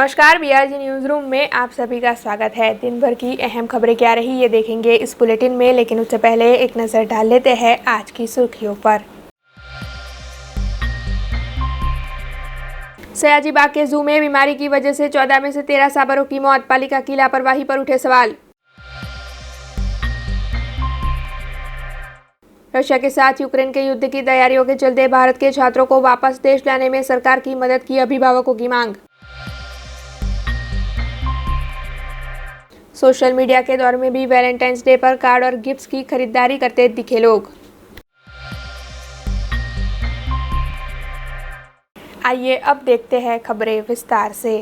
नमस्कार, BRG news room में आप सभी का स्वागत है। दिन भर की अहम खबरें क्या रही ये देखेंगे इस बुलेटिन में, लेकिन उससे पहले एक नज़र डाल लेते हैं आज की सुर्खियों पर। सयाजी बाग के जू में बीमारी की वजह से 14 में से 13 सांभरों की मौत, पालिका की लापरवाही पर उठे सवाल। रशिया के साथ यूक्रेन के युद्ध की तैयारियों के चलते भारत के छात्रों को वापस देश लाने में सरकार की मदद की अभिभावकों की मांग। सोशल मीडिया के दौर में भी वैलेंटाइंस डे पर कार्ड और गिफ्ट्स की खरीदारी करते दिखे लोग। आइए अब देखते हैं खबरें विस्तार से।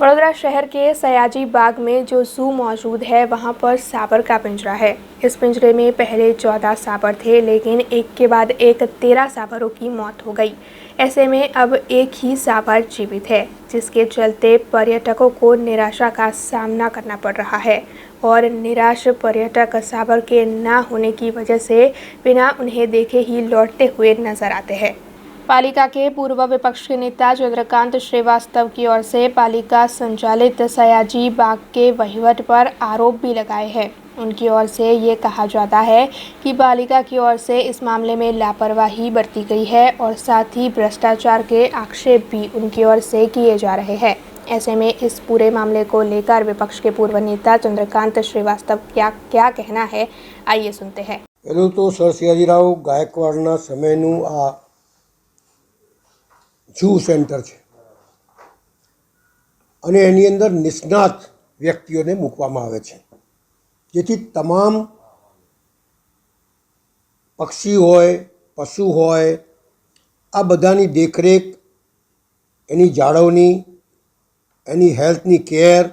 वडोदरा शहर के सयाजी बाग में जो जू मौजूद है वहां पर सांभर का पिंजरा है। इस पिंजरे में पहले 14 सांभर थे, लेकिन एक के बाद एक 13 सांभरों की मौत हो गई। ऐसे में अब एक ही सांभर जीवित है, जिसके चलते पर्यटकों को निराशा का सामना करना पड़ रहा है और निराश पर्यटक सांभर के ना होने की वजह से बिना उन्हें देखे ही लौटते हुए नजर आते हैं। पालिका के पूर्व विपक्ष के नेता चंद्रकांत श्रीवास्तव की ओर से पालिका संचालित सयाजी बाग के वहीवट पर आरोप भी लगाए हैं। उनकी ओर से ये कहा जाता है कि पालिका की ओर से इस मामले में लापरवाही बरती गई है और साथ ही भ्रष्टाचार के आक्षेप भी उनकी ओर से किए जा रहे हैं। ऐसे में इस पूरे मामले को लेकर विपक्ष के पूर्व नेता चंद्रकांत श्रीवास्तव क्या कहना है, आइए सुनते हैं। पहलू तो सर सयाजीराव गायकवाड़ना समयનું आ જૂ સેન્ટર છે અને એની અંદર નિષ્ણાત વ્યક્તિઓને મૂકવામાં આવે છે, જેથી તમામ પક્ષી હોય, પશુ હોય, આ બધાની દેખરેખ, એની જાળવણી, એની હેલ્થની કેર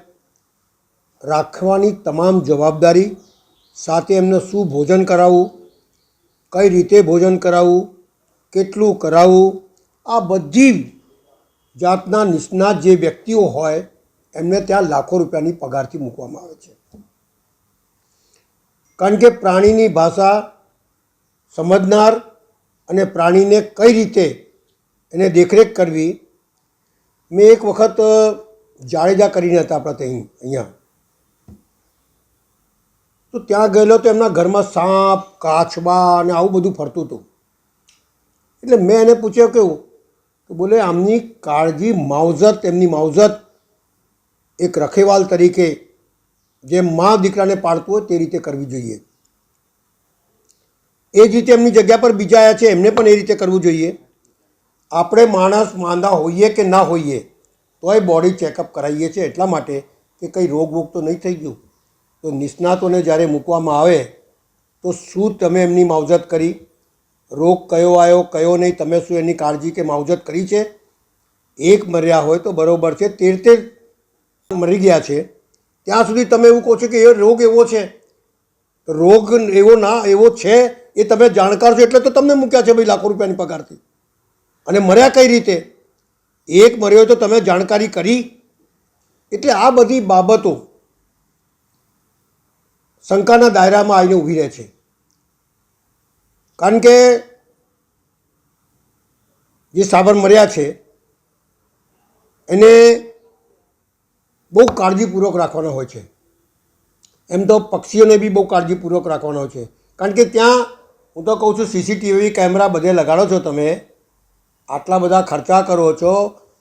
રાખવાની તમામ જવાબદારી, સાથે એમને શું ભોજન કરાવવું, કઈ રીતે ભોજન કરાવવું, કેટલું કરાવવું, આ બધી જાતના નિષ્ણાત જે વ્યક્તિઓ હોય એમને ત્યાં લાખો રૂપિયાની પગારથી મૂકવામાં આવે છે, કારણ કે પ્રાણીની ભાષા સમજનાર અને પ્રાણીને કઈ રીતે એને દેખરેખ કરવી. મેં એક વખત જાડેજા કરીને હતા આપણા ત્યાં અહીંયા, તો ત્યાં ગયેલો તો એમના ઘરમાં સાપ, કાચબા અને આવું બધું ફરતું હતું. એટલે મેં એને પૂછ્યું કેવું, તો બોલે આમની કાળજી માવજત, એમની માવજત એક રખેવાલ તરીકે જેમ મા દીકરાને પાળતું હોય તે રીતે કરવી જોઈએ. એ જ રીતે એમની જગ્યા પર બીજા આવ્યા છે, એમને પણ એ રીતે કરવું જોઈએ. આપણે માણસ માંદા હોઈએ કે ના હોઈએ તોય બોડી ચેકઅપ કરાવીએ છીએ એટલા માટે કે કંઈ રોગ વોગ તો નહીં થઈ ગયું. તો નિષ્ણાતોને જ્યારે મૂકવામાં આવે તો શું તમે એમની માવજત કરી, રોગ કયો આવ્યો કયો નહીં, તમે શું એની કાળજી કે માવજત કરી છે? એક મર્યા હોય તો બરાબર છે, 13 મરી ગયા છે ત્યાં સુધી તમે એવું કહો છો કે એ રોગ એવો છે. રોગ એવો છે એ તમે જાણકાર છો એટલે તો તમને મૂક્યા છે ભાઈ લાખો રૂપિયાની પગારથી. અને મર્યા કઈ રીતે? એક મર્યો હોય તો તમે જાણકારી કરી. એટલે આ બધી બાબતો શંકાના દાયરામાં આવીને ઊભી રહે છે, કારણ કે જે સાબર મર્યા છે એને બહુ કાળજીપૂર્વક રાખવાના હોય છે. એમ તો પક્ષીઓને બી બહુ કાળજીપૂર્વક રાખવાના હોય છે, કારણ કે ત્યાં હું તો કહું છું સીસીટીવી કેમેરા બધે લગાડો છો, તમે આટલા બધા ખર્ચા કરો છો,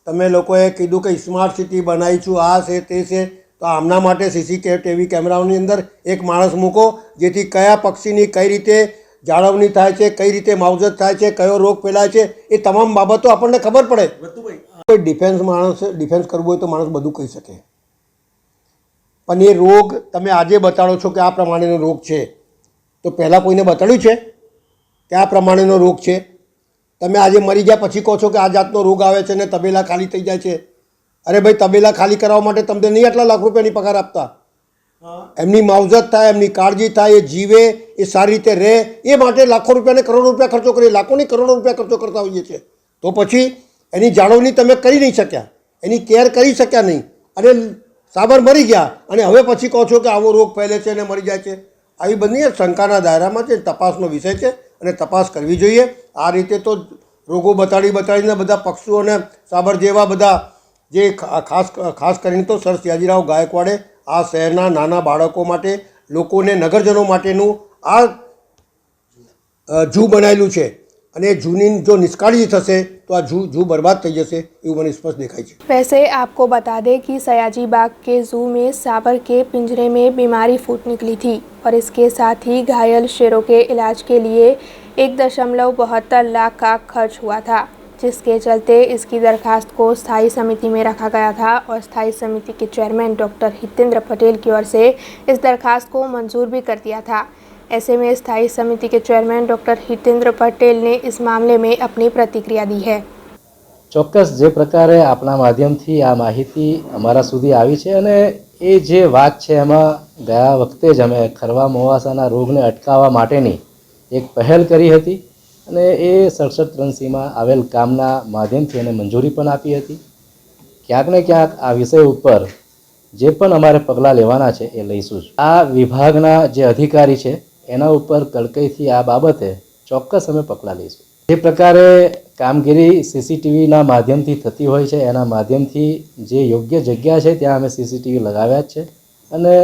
તમે લોકોએ કીધું કે સ્માર્ટ સિટી બનાવીશું, આ છે તે છે, તો આમના માટે સીસીટીવી કેમેરાઓની અંદર એક માણસ મૂકો, જેથી કયા પક્ષીની કઈ રીતે જાળવણી થાય છે, કઈ રીતે માવજત થાય છે, કયો રોગ ફેલાય છે, એ તમામ બાબતો આપણને ખબર પડે. કોઈ ડિફેન્સ કરવું હોય તો માણસ બધું કહી શકે, પણ એ રોગ તમે આજે બતાડો છો કે આ પ્રમાણેનો રોગ છે, તો પહેલાં કોઈને બતાડ્યું છે કે આ પ્રમાણેનો રોગ છે? તમે આજે મરી ગયા પછી કહો છો કે આ જાતનો રોગ આવે છે ને તબેલા ખાલી થઈ જાય છે. અરે ભાઈ, તબેલા ખાલી કરાવવા માટે તમને નહીં આટલા લાખ રૂપિયાની પગાર આપતા? એમની માવજત થાય, એમની કાળજી થાય, એ જીવે, એ સારી રીતે રહે, એ માટે લાખો રૂપિયા ને કરોડો રૂપિયા ખર્ચો કરીએ, લાખોની કરોડો રૂપિયા ખર્ચો કરતા હોઈએ છીએ. તો પછી એની જાળવણી તમે કરી નહીં શક્યા, એની કેર કરી શક્યા નહીં, અને સાબર મરી ગયા અને હવે પછી કહો છો કે આવો રોગ ફેલે છે અને મરી જાય છે. આવી બધી શંકાના દાયરામાં છે, તપાસનો વિષય છે અને તપાસ કરવી જોઈએ. આ રીતે તો રોગો બતાડીને બધા પક્ષીઓને સાબર જેવા બધા જે ખાસ કરીને તો સર સયાજીરાવ ગાયકવાડે આ શહેરના નાના બાળકો માટે લોકોને નગરજનો માટેનું આ ઝૂ બનાવેલું છે અને ઝૂની જો નિષ્કાળજી થશે तो आज जू बर्बाद થઈ જશે એવું મને સ્પષ્ટ દેખાય છે। वैसे आपको बता दें कि सयाजी बाग के जू में सांबर के पिंजरे में बीमारी फूट निकली थी और इसके साथ ही घायल शेरों के इलाज के लिए 1.72 लाख का खर्च हुआ था, जिसके चलते इसकी दरखास्त को स्थायी समिति में रखा गया था और स्थायी समिति के चेयरमैन डॉक्टर हितेंद्र पटेल की ओर से इस दरखास्त को मंजूर भी कर दिया था। ऐसे में स्थायी समिति के चेयरमैन डॉक्टर हितेंद्र पटेल ने इस मामले में अपनी प्रतिक्रिया दी है। ચોક્કસ જે પ્રકારે આપણા માધ્યમથી આ માહિતી અમારા સુધી આવી છે અને એ જે વાત છે એમાં ગયા વખતે જ અમે ખરવા મોવાસાના રોગને અટકાવવા માટેની એક પહેલ કરી હતી અને એ 6783માં આવેલ કામના માધ્યમથી એને મંજૂરી પણ આપી હતી। ક્યાંક ને ક્યાંક આ વિષય ઉપર જે પણ અમારે પગલાં લેવાના છે એ લઈશું જ। આ વિભાગના જે અધિકારી છે એના ઉપર કડકાઈથી આ બાબતે ચોક્કસ અમે પગલાં લઈશું। જે પ્રકારે કામગીરી સીસીટીવીના માધ્યમથી થતી હોય છે એના માધ્યમથી જે યોગ્ય જગ્યા છે ત્યાં અમે સીસીટીવી લગાવ્યા જ છે અને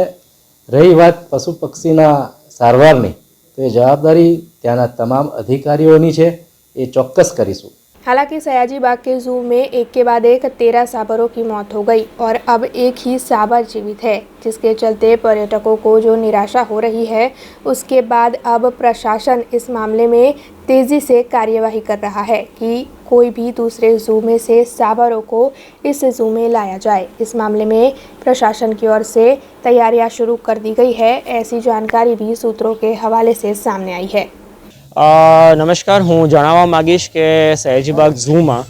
રહી વાત પશુ પક્ષીના સારવારની તો એ જવાબદારી ત્યાંના તમામ અધિકારીઓની છે, એ ચોક્કસ કરીશું। हालांकि सयाजी बाग के जू में एक के बाद एक 13 सांबरों की मौत हो गई और अब एक ही सांबर जीवित है, जिसके चलते पर्यटकों को जो निराशा हो रही है उसके बाद अब प्रशासन इस मामले में तेज़ी से कार्यवाही कर रहा है कि कोई भी दूसरे जू में से सांबरों को इस जू में लाया जाए। इस मामले में प्रशासन की ओर से तैयारियां शुरू कर दी गई है, ऐसी जानकारी भी सूत्रों के हवाले से सामने आई है। नमस्कार, हूँ जणाववा मागीश के सयाजीबाग झू में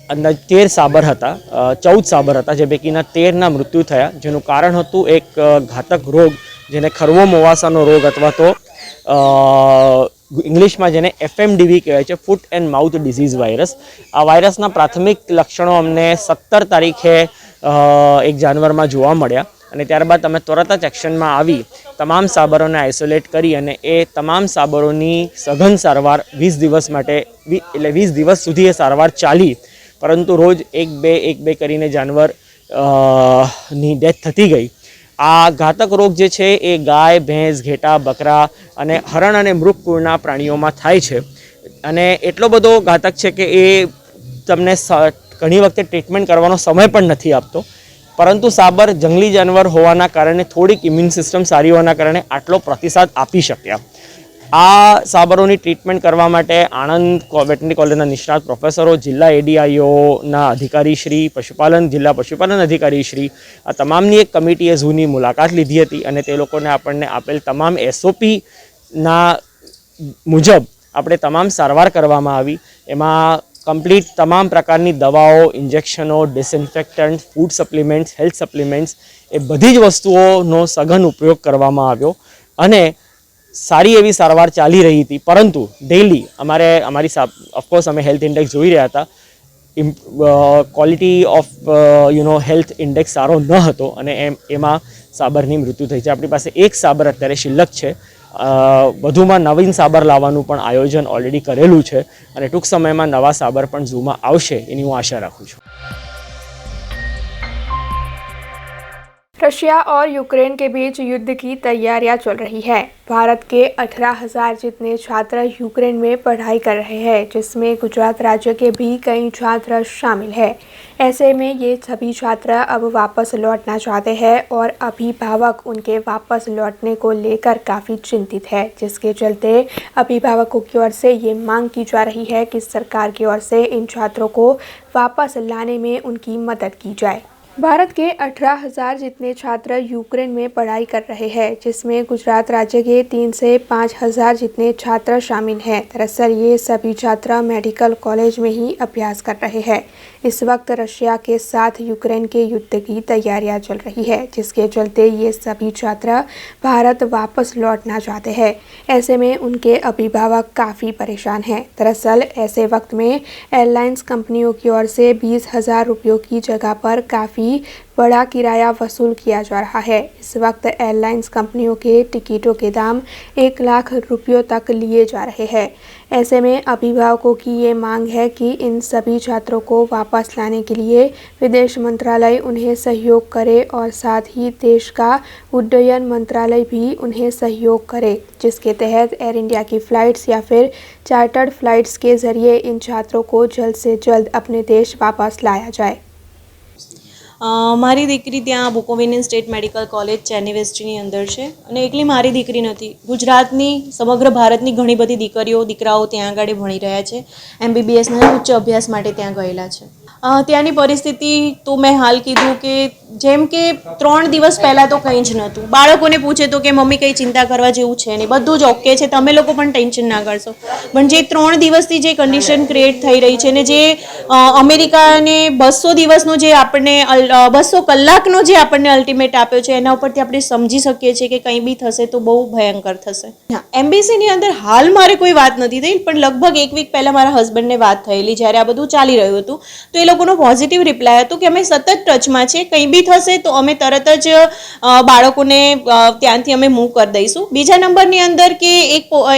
अंदर 13 साबर था, 14 साबर था, जे पैकीना 13 ना मृत्यु थया, जेनु कारण हतुं एक घातक रोग जेने खरवो मोवासानो रोग अथवा तो इंग्लिश में जेने FMDV कहेवाय छे, foot and mouth disease virus. आ वायरसना प्राथमिक लक्षणों अमने 17 तारीखे एक जानवर में जोवा मळ्या અને ત્યારબાદ અમે તરત જ એક્શનમાં આવી તમામ સાબરોને આઇસોલેટ કરી અને એ તમામ સાબરોની સઘન સારવાર 20 દિવસ માટે એટલે 20 દિવસ સુધી એ સારવાર ચાલી, પરંતુ રોજ એક બે કરીને જાનવર ની ડેથ થતી ગઈ। આ ઘાતક રોગ જે છે એ ગાય, ભેંસ, ઘેટા, બકરા અને હરણ અને મૃગકુળના પ્રાણીઓમાં થાય છે અને એટલો બધો ઘાતક છે કે એ તમને ઘણી વખતે ટ્રીટમેન્ટ કરવાનો સમય પણ નથી આપતો, परंतु साबर जंगली जानवर होवाना कारणे थोड़ीक इम्यून सिस्टम सारी होवाना कारणे आटलो प्रतिसाद आपी शक्या। आ साबरोनी ट्रीटमेंट करवा माटे आणंद वेटरनरी कॉलेजना निष्णात प्रोफेसरो, जिल्ला ADIO ना अधिकारी श्री, पशुपालन जिल्ला पशुपालन अधिकारी श्री, आ तमामनी एक कमिटीए झूनी मुलाकात लीधी हती अने ते लोकोने आपणने आपेल तमाम SOP ना मुजब आपणे तमाम सारवार करवामां आवी। एमां कम्प्लीट तमाम प्रकारनी दवाओं, इंजेक्शनों, डिसइन्फेक्टન્ટ, फूड सप्लिमेंट्स, हेल्थ सप्लिमेंट्स ए बधी ज वस्तुओं सघन उपयोग करवामां आव्यो अने सारी एवी सारवार चाली रही थी। परंतु डेली अमारी ऑफकोर्स अमे हेल्थ इंडेक्स जोई रह्या हता, क्वॉलिटी ऑफ हेल्थ इंडेक्स सारो न हतो अने एमां साबरनी मृत्यु थई छे। आपणी पासे एक साबर अत्यारे शिल्लक छे, વધુમાં નવીન સાબર લાવવાનું પણ આયોજન ઓલરેડી કરેલું છે અને ટૂંક સમયમાં નવા સાબર પણ ઝૂમાં આવશે એની હું આશા રાખું છું। रशिया और यूक्रेन के बीच युद्ध की तैयारियां चल रही है। भारत के 18,000 जितने छात्र यूक्रेन में पढ़ाई कर रहे हैं, जिसमें गुजरात राज्य के भी कई छात्र शामिल हैं। ऐसे में ये सभी छात्र अब वापस लौटना चाहते हैं और अभिभावक उनके वापस लौटने को लेकर काफ़ी चिंतित है, जिसके चलते अभिभावकों की ओर से ये मांग की जा रही है कि सरकार की ओर से इन छात्रों को वापस लाने में उनकी मदद की जाए। भारत के 18,000 जितने छात्र यूक्रेन में पढ़ाई कर रहे हैं, जिसमें गुजरात राज्य के 3 से 5,000 जितने छात्र शामिल हैं। दरअसल ये सभी छात्र मेडिकल कॉलेज में ही अभ्यास कर रहे हैं। इस वक्त रशिया के साथ यूक्रेन के युद्ध की तैयारियां चल रही है, जिसके चलते ये सभी छात्र भारत वापस लौटना चाहते हैं। ऐसे में उनके अभिभावक काफ़ी परेशान हैं। दरअसल ऐसे वक्त में एयरलाइंस कंपनियों की ओर से 20,000 रुपयों की जगह पर काफ़ी भी बड़ा किराया वसूल किया जा रहा है। इस वक्त एयरलाइंस कंपनियों के टिकटों के दाम 1 लाख रुपयों तक लिए जा रहे हैं। ऐसे में अभिभावकों की ये मांग है कि इन सभी छात्रों को वापस लाने के लिए विदेश मंत्रालय उन्हें सहयोग करे और साथ ही देश का उड्डयन मंत्रालय भी उन्हें सहयोग करे, जिसके तहत एयर इंडिया की फ़्लाइट्स या फिर चार्टर्ड फ्लाइट्स के ज़रिए इन छात्रों को जल्द से जल्द अपने देश वापस लाया जाए। મારી દીકરી ત્યાં બુકોવિન સ્ટેટ મેડિકલ કોલેજ ચેન્નઈ વેસ્ટની અંદર છે અને એકલી મારી દીકરી નથી, ગુજરાતની સમગ્ર ભારતની ઘણી બધી દીકરાઓ ત્યાં આગળ ભણી રહ્યા છે, MBBSના ઉચ્ચ અભ્યાસ માટે ત્યાં ગયેલા છે। ત્યાંની પરિસ્થિતિ તો મેં હાલ કીધું કે જેમ કે 3 દિવસ પહેલાં તો કંઈ જ નહોતું। બાળકોને પૂછે તો કે મમ્મી કંઈ ચિંતા કરવા જેવું છે નહીં, બધું જ ઓકે છે, તમે લોકો પણ ટેન્શન ના કરશો। પણ જે 3 દિવસથી જે કન્ડિશન ક્રિએટ થઈ રહી છે ને જે અમેરિકાને 200 દિવસનો જે આપણને 200 કલાકનો જે આપણને અલ્ટિમેટ આપ્યો છે એના ઉપરથી આપણે સમજી શકીએ છીએ કે કંઈ બી થશે તો બહુ ભયંકર થશે। હા, એમ્બેસીની અંદર હાલ મારે કોઈ વાત નથી થઈ, પણ લગભગ 1 વીક પહેલાં મારા હસબન્ડને વાત થયેલી જ્યારે આ બધું ચાલી રહ્યું હતું, તો એ લોકોનો પોઝિટિવ રિપ્લાય હતો કે અમે સતત ટચમાં છે, કંઈ બી થશે તો અમે તરત જ બાળકોને ત્યાંથી અમે મૂવ કરી દઈશું। બીજા નંબરની અંદર કે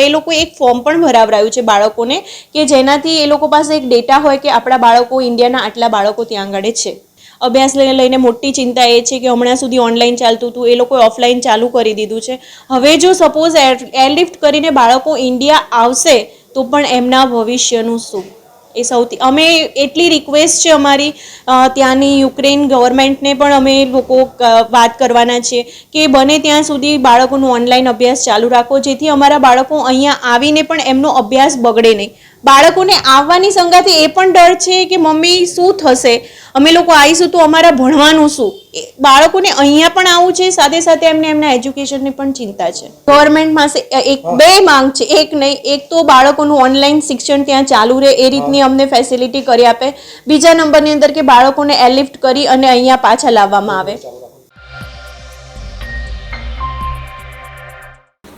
એ લોકો એક ફોર્મ પણ ભરાવરાયું છે બાળકોને કે જેનાથી એ લોકો પાસે એક ડેટા હોય કે આપણા બાળકો ઇન્ડિયાના આટલા બાળકો ત્યાં આગળ છે। અભ્યાસ લઈને મોટી ચિંતા એ છે કે હમણાં સુધી ઓનલાઈન ચાલતું હતું, એ લોકોએ ઓફલાઈન ચાલુ કરી દીધું છે। હવે જો સપોઝ એરલિફ્ટ કરીને બાળકો ઇન્ડિયા આવશે તો પણ એમના ભવિષ્યનું શું, એ સૌથી અમે એટલી રિક્વેસ્ટ છે અમારી ત્યાંની યુક્રેન ગવર્મેન્ટને પણ અમે લોકો વાત કરવાના છીએ કે બને ત્યાં સુધી બાળકોનું ઓનલાઈન અભ્યાસ ચાલુ રાખો, જેથી અમારા બાળકો અહીંયા આવીને પણ એમનો અભ્યાસ બગડે નહીં। બાળકોને આવવાની સંગાથે એ પણ ડર છે કે મમ્મી શું થશે, અમે લોકો આવીશું તો અમારા ભણવાનું શું, બાળકોને અહીંયા પણ આવું છે, સાથે સાથે એમને એમના એજ્યુકેશનની પણ ચિંતા છે। ગવર્મેન્ટ પાસે બે માંગ છે, એક નહીં, એક તો બાળકોનું ઓનલાઈન શિક્ષણ ત્યાં ચાલુ રહે એ રીતની અમને ફેસિલિટી કરી આપે, બીજા નંબરની અંદર કે બાળકોને એરલિફ્ટ કરી અને અહીંયા પાછા લાવવામાં આવે।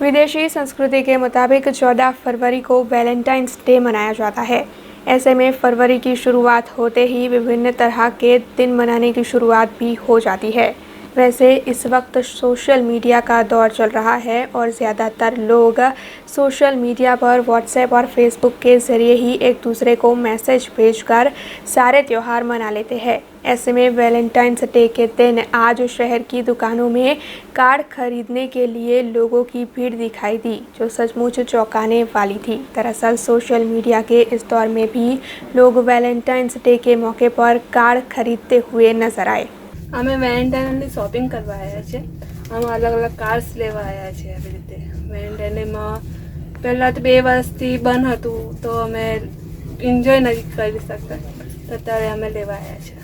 विदेशी संस्कृति के मुताबिक 14 फरवरी को वैलेंटाइंस डे मनाया जाता है। ऐसे में फरवरी की शुरुआत होते ही विभिन्न तरह के दिन मनाने की शुरुआत भी हो जाती है। वैसे इस वक्त सोशल मीडिया का दौर चल रहा है और ज़्यादातर लोग सोशल मीडिया पर व्हाट्सएप और फेसबुक के ज़रिए ही एक दूसरे को मैसेज भेजकर सारे त्यौहार मना लेते हैं। ऐसे में वैलेंटाइंस डे के दिन आज शहर की दुकानों में कार्ड खरीदने के लिए लोगों की भीड़ दिखाई दी, जो सचमुच चौंकाने वाली थी। दरअसल सोशल मीडिया के इस दौर में भी लोग वैलेंटाइंस डे के मौके पर कार्ड खरीदते हुए नजर आए। અમે વેલેન્ટાઇનની શોપિંગ કરવા આવ્યા છે, અમે અલગ અલગ કાર્સ લેવા આવ્યા છે। આવી રીતે વેલેન્ટાઇનમાં પહેલાં તો 2 વર્ષથી બંધ હતું તો અમે એન્જોય નથી કરી શકતા, તો અત્યારે અમે લેવા આવ્યા છે।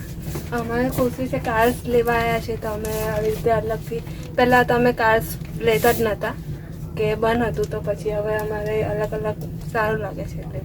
અમારે ખુશી છે કાર્સ લેવા આવ્યા છે, તો અમે આવી રીતે અલગથી પહેલાં તો અમે કાર્સ લેતા જ નહોતા કે બંધ હતું, તો પછી હવે અમારે અલગ અલગ સારું લાગે છે।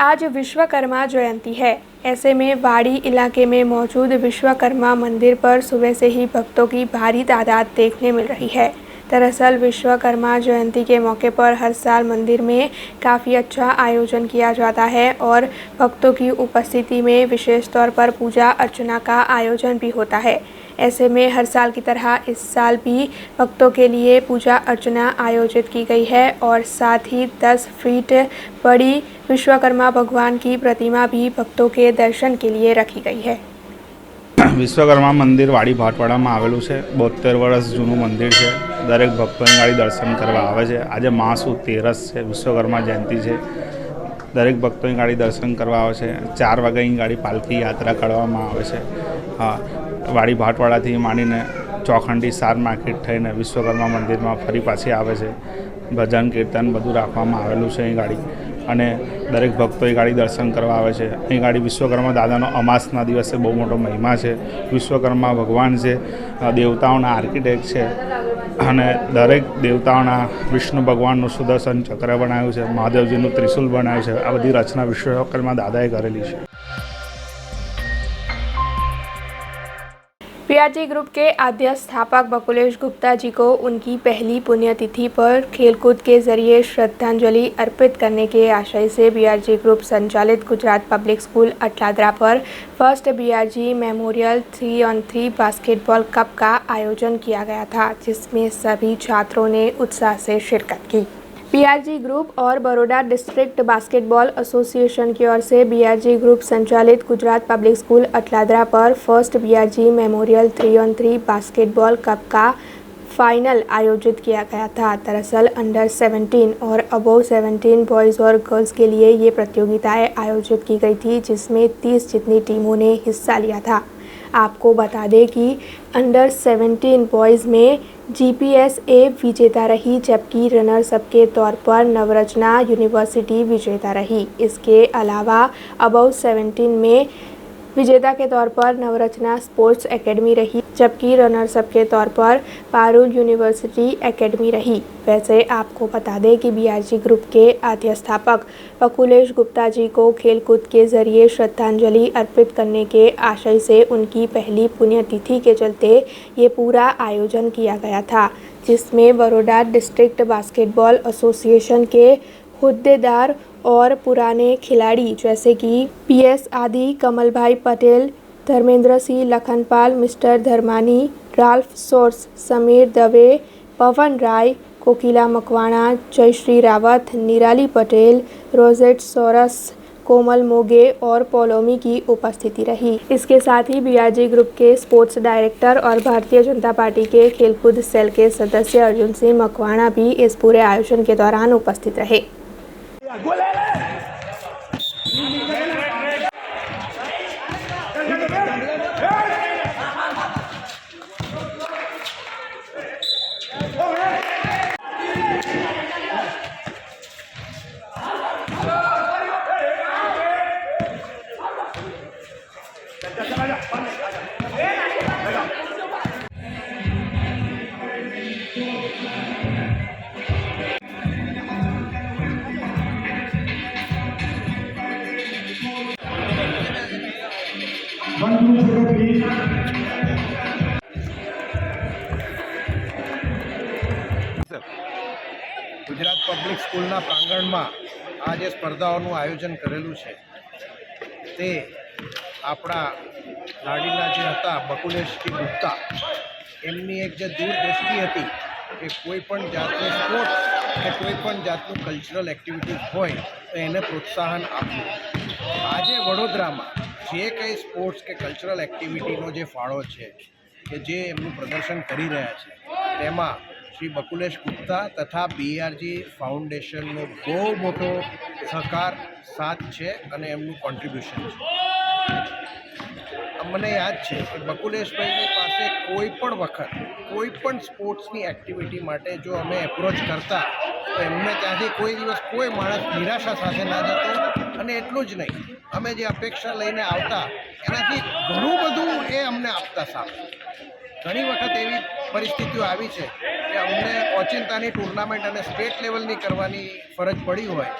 आज विश्वकर्मा जयंती है। ऐसे में वाड़ी इलाके में मौजूद विश्वकर्मा मंदिर पर सुबह से ही भक्तों की भारी तादाद देखने मिल रही है। दरअसल विश्वकर्मा जयंती के मौके पर हर साल मंदिर में काफ़ी अच्छा आयोजन किया जाता है और भक्तों की उपस्थिति में विशेष तौर पर पूजा अर्चना का आयोजन भी होता है। ऐसे में हर साल की तरह इस साल भी भक्तों के लिए पूजा अर्चना आयोजित की गई है और साथ ही 10 फीट बड़ी विश्वकर्मा भगवान की प्रतिमा भी भक्तों के दर्शन के लिए रखी गई है। विश्वकर्मा मंदिर वाड़ी भाटवाड़ा में आवेलू है। 72 वर्ष जूनू मंदिर है। दरेक भक्तों गाड़ी दर्शन करवा आवे छे। आज महासु 13 है, विश्वकर्मा जयंती है। दरेक भक्तों गाड़ी दर्शन करवा आवे छे। 4 वागे गाड़ी पालकी यात्रा करवामां आवे छे। हाँ, वाड़ी भाटवाड़ा थी मांडीने चौखंडी सार मार्केट थईने विश्वकर्मा मंदिर में फरी पाछी आवे छे। भजन कीर्तन बधुं राखवामां आवेलुं छे। अहीं गाड़ी અને દરેક ભક્તો એ ગાડી દર્શન કરવા આવે છે। અહીં ગાડી વિશ્વકર્મા દાદાનો અમાસના દિવસે બહુ મોટો મહિમા છે। વિશ્વકર્મા ભગવાન છે, દેવતાઓના આર્કિટેક્ટ છે અને દરેક દેવતાઓના વિષ્ણુ ભગવાનનું સુદર્શન ચક્ર બનાવ્યું છે, મહાદેવજીનું ત્રિશુલ બનાવ્યું છે। આ બધી રચના વિશ્વકર્મા દાદાએ કરેલી છે। बीआरजी ग्रुप के आद्य स्थापक बकुलेश गुप्ता जी को उनकी पहली पुण्यतिथि पर खेलकूद के जरिए श्रद्धांजलि अर्पित करने के आशय से बीआरजी ग्रुप संचालित गुजरात पब्लिक स्कूल अटलादरा पर first BRG memorial 3-on-3 basketball cup का आयोजन किया गया था, जिसमें सभी छात्रों ने उत्साह से शिरकत की। बीआरजी ग्रुप और बड़ौदा डिस्ट्रिक्ट बास्केटबॉल एसोसिएशन की ओर से बीआरजी ग्रुप संचालित गुजरात पब्लिक स्कूल अटलादरा पर first BRG memorial 3-on-3 basketball cup का फाइनल आयोजित किया गया था। दरअसल अंडर 17 और अबव 17 बॉयज़ और गर्ल्स के लिए ये प्रतियोगिताएं आयोजित की गई थी, जिसमें 30 जितनी टीमों ने हिस्सा लिया था। आपको बता दें कि अंडर 17 बॉयज़ में GPSA विजेता रही, जबकि रनर्स अप के तौर पर नवरचना यूनिवर्सिटी विजेता रही। इसके अलावा अबव 17 में विजेता के तौर पर नवरचना स्पोर्ट्स एकेडमी रही, जबकि रनर्स अप के तौर पर पारुल यूनिवर्सिटी एकेडमी रही। वैसे आपको बता दें कि बीआरजी ग्रुप के आद्य स्थापक बकुलेश गुप्ता जी को खेलकूद के जरिए श्रद्धांजलि अर्पित करने के आशय से उनकी पहली पुण्यतिथि के चलते ये पूरा आयोजन किया गया था, जिसमें बड़ौदा डिस्ट्रिक्ट बास्केटबॉल एसोसिएशन के हुद्देदार और पुराने खिलाड़ी जैसे कि PS आदि, कमल भाई पटेल, धर्मेंद्र सिंह लखनपाल, मिस्टर धर्मानी, राल्फ सोर्स, समीर दवे, पवन राय, कोकिला मकवाणा, जयश्री रावत, निराली पटेल, रोजेट सोरस, कोमल मोगे और पोलोमी की उपस्थिति रही। इसके साथ ही बीआरजी ग्रुप के स्पोर्ट्स डायरेक्टर और भारतीय जनता पार्टी के खेलकूद सेल के सदस्य अर्जुन सिंह मकवाणा भी इस पूरे आयोजन के दौरान उपस्थित रहे। ગુજરાત પબ્લિક સ્કૂલના પ્રાંગણમાં આ જે સ્પર્ધાઓનું આયોજન કરેલું છે તે આપણા લાડીલા જે હતા બકુલેશજી ગુપ્તા એમની એક જે દૂરદૃષ્ટિ હતી કે કોઈપણ જાતનું સ્પોર્ટ્સ કે કોઈપણ જાતનું કલ્ચરલ એક્ટિવિટીઝ હોય તો એને પ્રોત્સાહન આપવું. આજે વડોદરામાં જે કંઈ સ્પોર્ટ્સ કે કલ્ચરલ એક્ટિવિટીનો જે ફાળો છે કે જે એમનું પ્રદર્શન કરી રહ્યા છે તેમાં શ્રી બકુલેશ ગુપ્તા તથા બીઆરજી ફાઉન્ડેશનનો બહુ મોટો સહકાર સાથ છે અને એમનું કોન્ટ્રીબ્યુશન છે. મને યાદ છે કે બકુલેશભાઈની પાસે કોઈ પણ વખત કોઈ પણ સ્પોર્ટ્સની એક્ટિવિટી માટે જો અમે એપ્રોચ કરતા તો એમને ત્યાંથી કોઈ દિવસ કોઈ માણસ નિરાશા સાથે ના જતો. અને એટલું જ નહીં, અમે જે અપેક્ષા લઈને આવતા એનાથી ઘણું બધું એ અમને આપતા સાહેબ. ઘણી વખત એવી પરિસ્થિતિઓ આવી છે કે અમને ઓચિંતાની ટુર્નામેન્ટ અને સ્ટેટ લેવલની કરવાની ફરજ પડી હોય,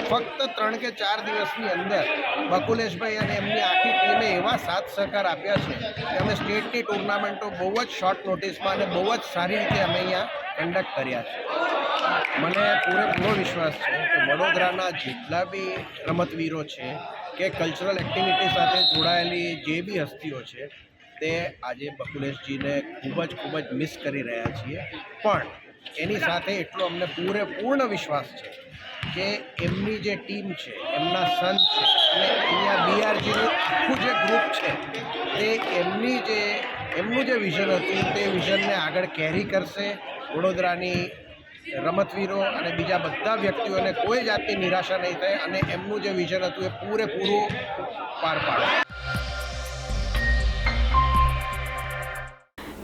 ફક્ત 3 કે 4 દિવસની અંદર બકુલેશભાઈ અને એમની આખી ટીમે એવા સાથ સહકાર આપ્યા છે કે અમે સ્ટેટની ટુર્નામેન્ટો બહુ જ શોર્ટ નોટિસમાં અને બહુ જ સારી રીતે અમે અહીંયા કન્ડક્ટ કર્યા છે. મને પૂરેપૂરો વિશ્વાસ છે કે વડોદરાના જેટલા બી રમતવીરો છે કે કલ્ચરલ એક્ટિવિટી સાથે જોડાયેલી જે બી હસ્તીઓ છે તે આજે બકુલેશજીને ખૂબ જ મિસ કરી રહ્યા છીએ. પણ એની સાથે એટલો અમને પૂર્ણ વિશ્વાસ છે કે એમની જે ટીમ છે, એમના સન છે અને અહીંયા બીઆરજીનું આખું જે ગ્રુપ છે તે એમનું જે વિઝન હતું તે વિઝનને આગળ કેરી કરશે. વડોદરાની રમતવીરો અને બીજા બધા વ્યક્તિઓને કોઈ જાતની નિરાશા નહીં થાય અને એમનું જે વિઝન હતું એ પૂરેપૂરું પાર પાડે.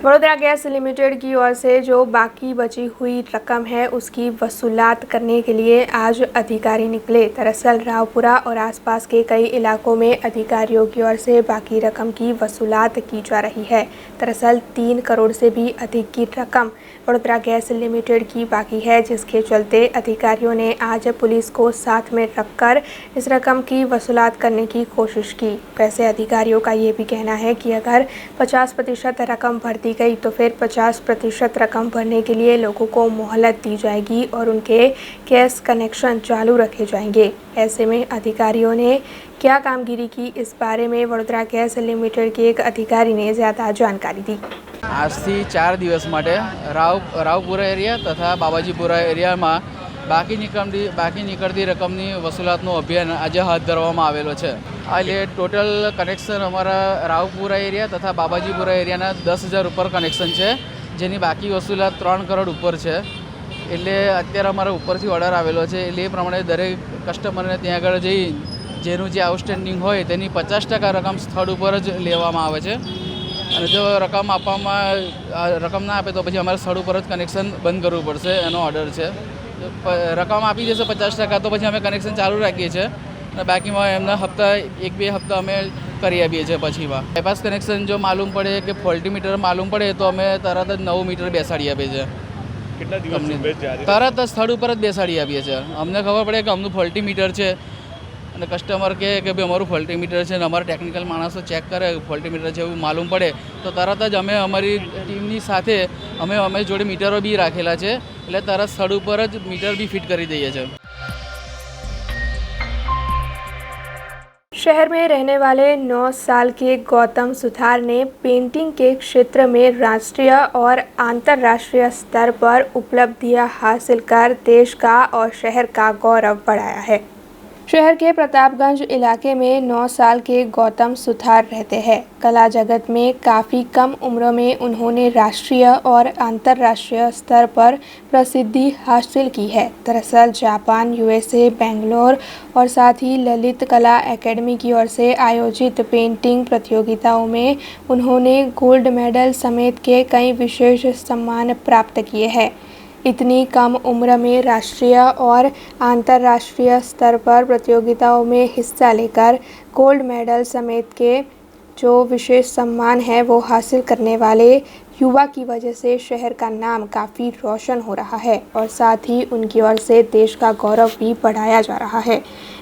वडोदरा गैस लिमिटेड की ओर से जो बाकी बची हुई रकम है उसकी वसूलात करने के लिए आज अधिकारी निकले। दरअसल रावपुरा और आसपास के कई इलाकों में अधिकारियों की ओर से बाकी रकम की वसूलात की जा रही है। दरअसल 3 करोड़ से भी अधिक की रकम वडोदरा गैस लिमिटेड की बाकी है, जिसके चलते अधिकारियों ने आज पुलिस को साथ में रखकर इस रकम की वसूलात करने की कोशिश की। वैसे अधिकारियों का ये भी कहना है कि अगर 50% रकम भर दी गई तो फिर 50% रकम भरने के लिए लोगों को मोहलत दी जाएगी और उनके गैस कनेक्शन चालू रखे जाएंगे। ऐसे में अधिकारियों ने क्या कामगिरी की, इस बारे में वडोदरा गैस लिमिटेड के एक अधिकारी ने ज़्यादा जानकारी दी। આજથી 4 દિવસ માટે રાવપુરા એરિયા તથા બાબાજીપુરા એરિયામાં બાકી નીકળતી રકમની વસૂલાતનું અભિયાન આજે હાથ ધરવામાં આવેલો છે। એટલે ટોટલ કનેક્શન અમારા રાવપુરા એરિયા તથા બાબાજીપુરા એરિયાના 10,000 ઉપર કનેક્શન છે, જેની બાકી વસૂલાત 3 કરોડ ઉપર છે। એટલે અત્યારે અમારા ઉપરથી ઓર્ડર આવેલો છે, એટલે એ પ્રમાણે દરેક કસ્ટમરને ત્યાં આગળ જઈ જેનું જે આઉટસ્ટેન્ડિંગ હોય તેની 50% રકમ સ્થળ ઉપર જ લેવામાં આવે છે। અને જો રકમ ના આપે તો પછી અમારે સ્થળ ઉપર જ કનેક્શન બંધ કરવું પડશે, એનો ઓર્ડર છે। રકમ આપી દેશે 50% તો પછી અમે કનેક્શન ચાલુ રાખીએ છીએ અને બાકીમાં એમના હપ્તા 1-2 હપ્તા અમે કરી આપીએ છીએ। પછીમાં બાયપાસ કનેક્શન જો માલુમ પડે કે ફોલ્ટી મીટર માલુમ પડે તો અમે તરત જ નવું મીટર બેસાડી આપીએ છીએ। તરત જ સ્થળ ઉપર જ બેસાડી આપીએ છીએ। અમને ખબર પડે કે અમનું ફોલ્ટી મીટર છે અને કસ્ટમર કહે કે ભાઈ અમારું ફોલ્ટી મીટર છે અને અમારા ટેકનિકલ માણસો ચેક કરે ફોલ્ટી મીટર છે એવું માલુમ પડે તો તરત જ અમે અમારી ટીમની સાથે અમે જોડે મીટરો બી રાખેલા છે, એટલે તરત સ્થળ ઉપર જ મીટર બી ફિટ કરી દઈએ છીએ। शहर में रहने वाले 9 साल के गौतम सुथार ने पेंटिंग के क्षेत्र में राष्ट्रीय और अंतर्राष्ट्रीय स्तर पर उपलब्धियां हासिल कर देश का और शहर का गौरव बढ़ाया है। शहर के प्रतापगंज इलाके में 9 साल के गौतम सुथार रहते हैं। कला जगत में काफ़ी कम उम्र में उन्होंने राष्ट्रीय और अंतर्राष्ट्रीय स्तर पर प्रसिद्धि हासिल की है। दरअसल जापान, USA, बेंगलोर और साथ ही ललित कला एकेडमी की ओर से आयोजित पेंटिंग प्रतियोगिताओं में उन्होंने गोल्ड मेडल समेत के कई विशेष सम्मान प्राप्त किए हैं। इतनी कम उम्र में राष्ट्रीय और अंतर्राष्ट्रीय स्तर पर प्रतियोगिताओं में हिस्सा लेकर गोल्ड मेडल समेत के जो विशेष सम्मान है वो हासिल करने वाले युवा की वजह से शहर का नाम काफ़ी रोशन हो रहा है और साथ ही उनकी ओर से देश का गौरव भी बढ़ाया जा रहा है।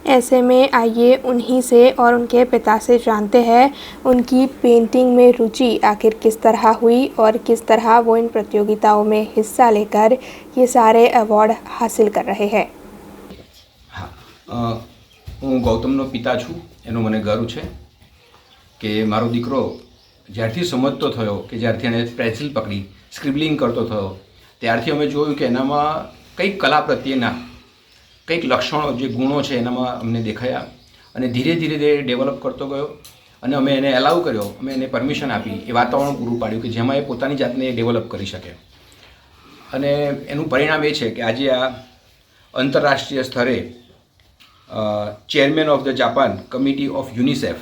ऐसे में आइए उन्हीं से और उनके पिता से जानते हैं उनकी पेंटिंग में रुचि आखिर किस तरह हुई और किस तरह वो इन प्रतियोगिताओं में हिस्सा लेकर ये सारे अवॉर्ड हासिल कर रहे हैं। हाँ, હું ગૌતમનો પિતા છું। એનો મને ગર્વ છે કે મારો દીકરો જ્યારથી સમજતો થયો કે જ્યારથી એને પેન્સિલ પકડી સ્ક્રિબલિંગ કરતો થયો ત્યારથી અમે જોયું કે એનામાં કંઈક કલા પ્રત્યેના કંઈક લક્ષણો જે ગુણો છે એનામાં અમને દેખાયા અને ધીરે ધીરે ડેવલપ કરતો ગયો અને અમે એને એલાઉ કર્યો, અમે એને પરમિશન આપી, એ વાતાવરણ પૂરું પાડ્યું કે જેમાં એ પોતાની જાતને ડેવલપ કરી શકે। અને એનું પરિણામ એ છે કે આજે આ આંતરરાષ્ટ્રીય સ્તરે chairman of the Japan committee of UNICEF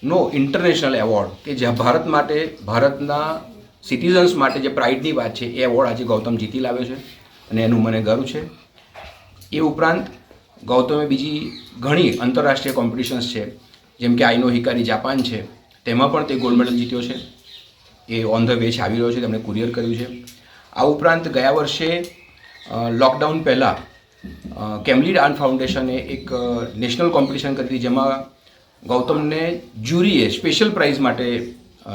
નો ઇન્ટરનેશનલ એવોર્ડ કે જે ભારત માટે, ભારતના સિટીઝન્સ માટે જે પ્રાઇડની વાત છે એ એવોર્ડ આજે ગૌતમ જીતી લાવ્યો છે અને એનું મને ગર્વ છે। એ ઉપરાંત ગૌતમે બીજી ઘણી આંતરરાષ્ટ્રીય કોમ્પિટિશન્સ છે, જેમ કે આઈનો હિકારી જાપાન છે, તેમાં પણ તે ગોલ્ડ મેડલ જીત્યો છે। એ ઓન ધ વે છે, આવી રહ્યો છે, તેમણે કુરિયર કર્યું છે। આ ઉપરાંત ગયા વર્ષે લોકડાઉન પહેલાં કેમ્બલી આર્ટ ફાઉન્ડેશને એક નેશનલ કોમ્પિટિશન કરી હતી, જેમાં ગૌતમને જ્યુરીએ સ્પેશિયલ પ્રાઇઝ માટે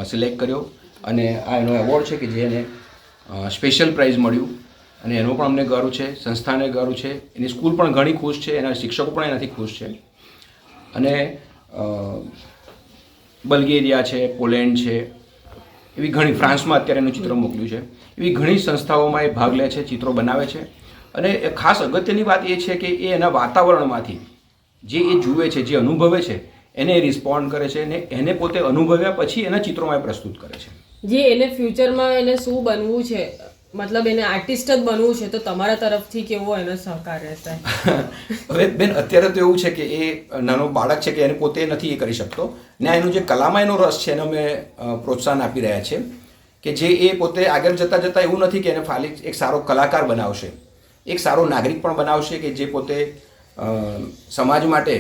સિલેક્ટ કર્યો અને આ એનો એવોર્ડ છે કે જે એને સ્પેશિયલ પ્રાઇઝ મળ્યું અને એનો પણ અમને ગર્વ છે, સંસ્થાને ગર્વ છે, એની સ્કૂલ પણ ઘણી ખુશ છે, એના શિક્ષકો પણ એનાથી ખુશ છે। અને બલ્ગેરિયા છે, પોલેન્ડ છે, એવી ઘણી, ફ્રાન્સમાં અત્યારે એનું ચિત્ર મોકલ્યું છે, એવી ઘણી સંસ્થાઓમાં એ ભાગ લે છે, ચિત્રો બનાવે છે। અને ખાસ અગત્યની વાત એ છે કે એ એના વાતાવરણમાંથી જે એ જુએ છે, જે અનુભવે છે એને રિસ્પોન્ડ કરે છે અને એને પોતે અનુભવ્યા પછી એના ચિત્રોમાં એ પ્રસ્તુત કરે છે। જે એને ફ્યુચરમાં એને શું બનવું છે, મતલબ એને આર્ટિસ્ટ જ બનવું છે, તો તમારા તરફથી કેવો એનો સહકાર રહેશે? હવે બેન, અત્યારે તો એવું છે કે એ નાનો બાળક છે કે એને પોતે નથી એ કરી શકતો ને એનું જે કલામાં એનો રસ છે એને અમે પ્રોત્સાહન આપી રહ્યા છીએ કે જે એ પોતે આગળ જતાં જતાં એવું નથી કે એને ખાલી એક સારો કલાકાર બનાવશે, એક સારો નાગરિક પણ બનાવશે કે જે પોતે સમાજ માટે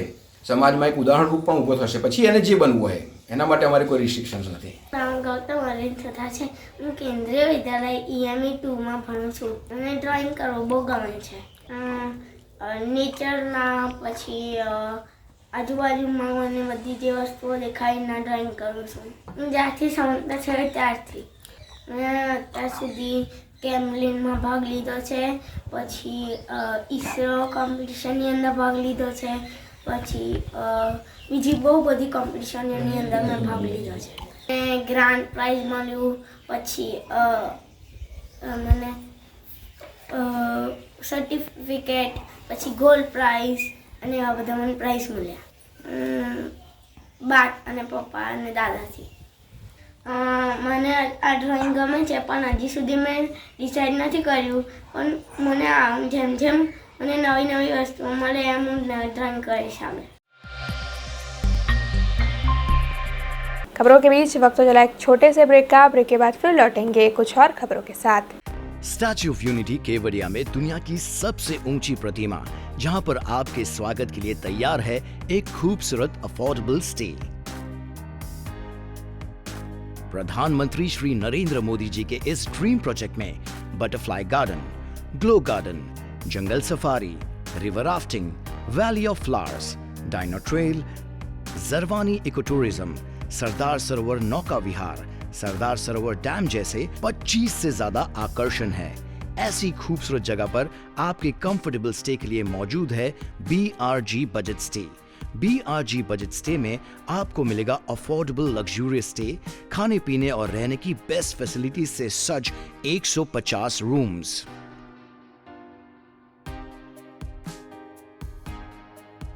સમાજમાં એક ઉદાહરણરૂપ પણ ઊભો થશે. પછી એને જે બનવું હોય એના માટે અમારે કોઈ રિસ્ટ્રિક્શન્સ નથી. ગૌતમ અરવિંદ થતા છે. હું કેન્દ્રીય વિદ્યાલય EME 2માં ભણું છું અને ડ્રોઈંગ કરવું બહુ ગમે છે. નેચરના પછી આજુબાજુમાં મને બધી જે વસ્તુઓ દેખાય એના ડ્રોઈંગ કરું છું. હું જ્યારથી સમજતા છે ત્યારથી મેં અત્યાર સુધી કેમલિનમાં ભાગ લીધો છે, પછી ISRO કોમ્પિટિશનની અંદર ભાગ લીધો છે, પછી બીજી બહુ બધી કોમ્પિટિશનની અંદર મેં ભાગ લીધો છે. મેં ગ્રાન્ડ પ્રાઇઝ મળ્યું, પછી મને સર્ટિફિકેટ, પછી ગોલ્ડ પ્રાઇઝ અને એવા બધા મને પ્રાઇઝ મળ્યા બા અને પપ્પા અને દાદાથી. મને આ ડ્રોઈંગ ગમે છે પણ હજી સુધી મેં ડિસાઈડ નથી કર્યું, પણ મને જેમ જેમ મને નવી નવી વસ્તુઓ મળે એમ હું ડ્રોઈંગ કરીશ આગળ. खबरों के बीच वक्त तो चला एक छोटे से ब्रेक का। ब्रेक के बाद फिर लौटेंगे कुछ और खबरों के साथ। स्टैच्यू ऑफ यूनिटी केवड़िया में दुनिया की सबसे ऊंची प्रतिमा, जहां पर आपके स्वागत के लिए तैयार है एक खूबसूरत अफोर्डेबल स्टे। प्रधानमंत्री श्री नरेंद्र मोदी जी के इस ड्रीम प्रोजेक्ट में butterfly garden, glow garden, jungle safari, river rafting, valley of flowers, dino trail, Jarwani eco tourism, Sardar Sarovar नौका विहार, सरदार सरोवर डैम जैसे 25 से ज्यादा आकर्षण है। ऐसी खूबसूरत जगह पर आपके कंफर्टेबल स्टे के लिए मौजूद है BRG budget stay. BRG budget stay में आपको मिलेगा अफोर्डेबल लग्जूरियस स्टे, खाने पीने और रहने की बेस्ट फैसिलिटीज से सज्ज 150 rooms,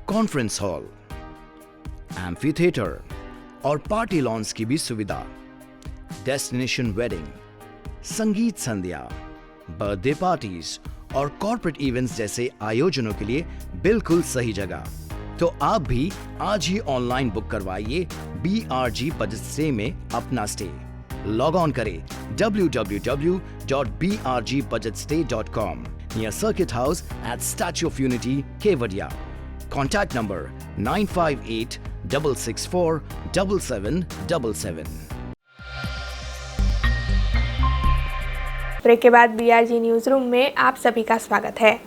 conference hall, amphi theatre और पार्टी लॉन्स की भी सुविधा, डेस्टिनेशन वेडिंग, संगीत संध्या, बर्थडे पार्टीज और कॉर्पोरेट इवेंट्स जैसे आयोजनों के लिए बिल्कुल सही जगह। तो आप भी आज ही ऑनलाइन बुक करवाइए BRG बजट स्टे में अपना स्टे। लॉग ऑन करें www.brgbudgetstay.com near circuit house at Statue of Unity Kevadia. Contact number 9586647777। Break के बाद BRG न्यूज रूम में आप सभी का स्वागत है।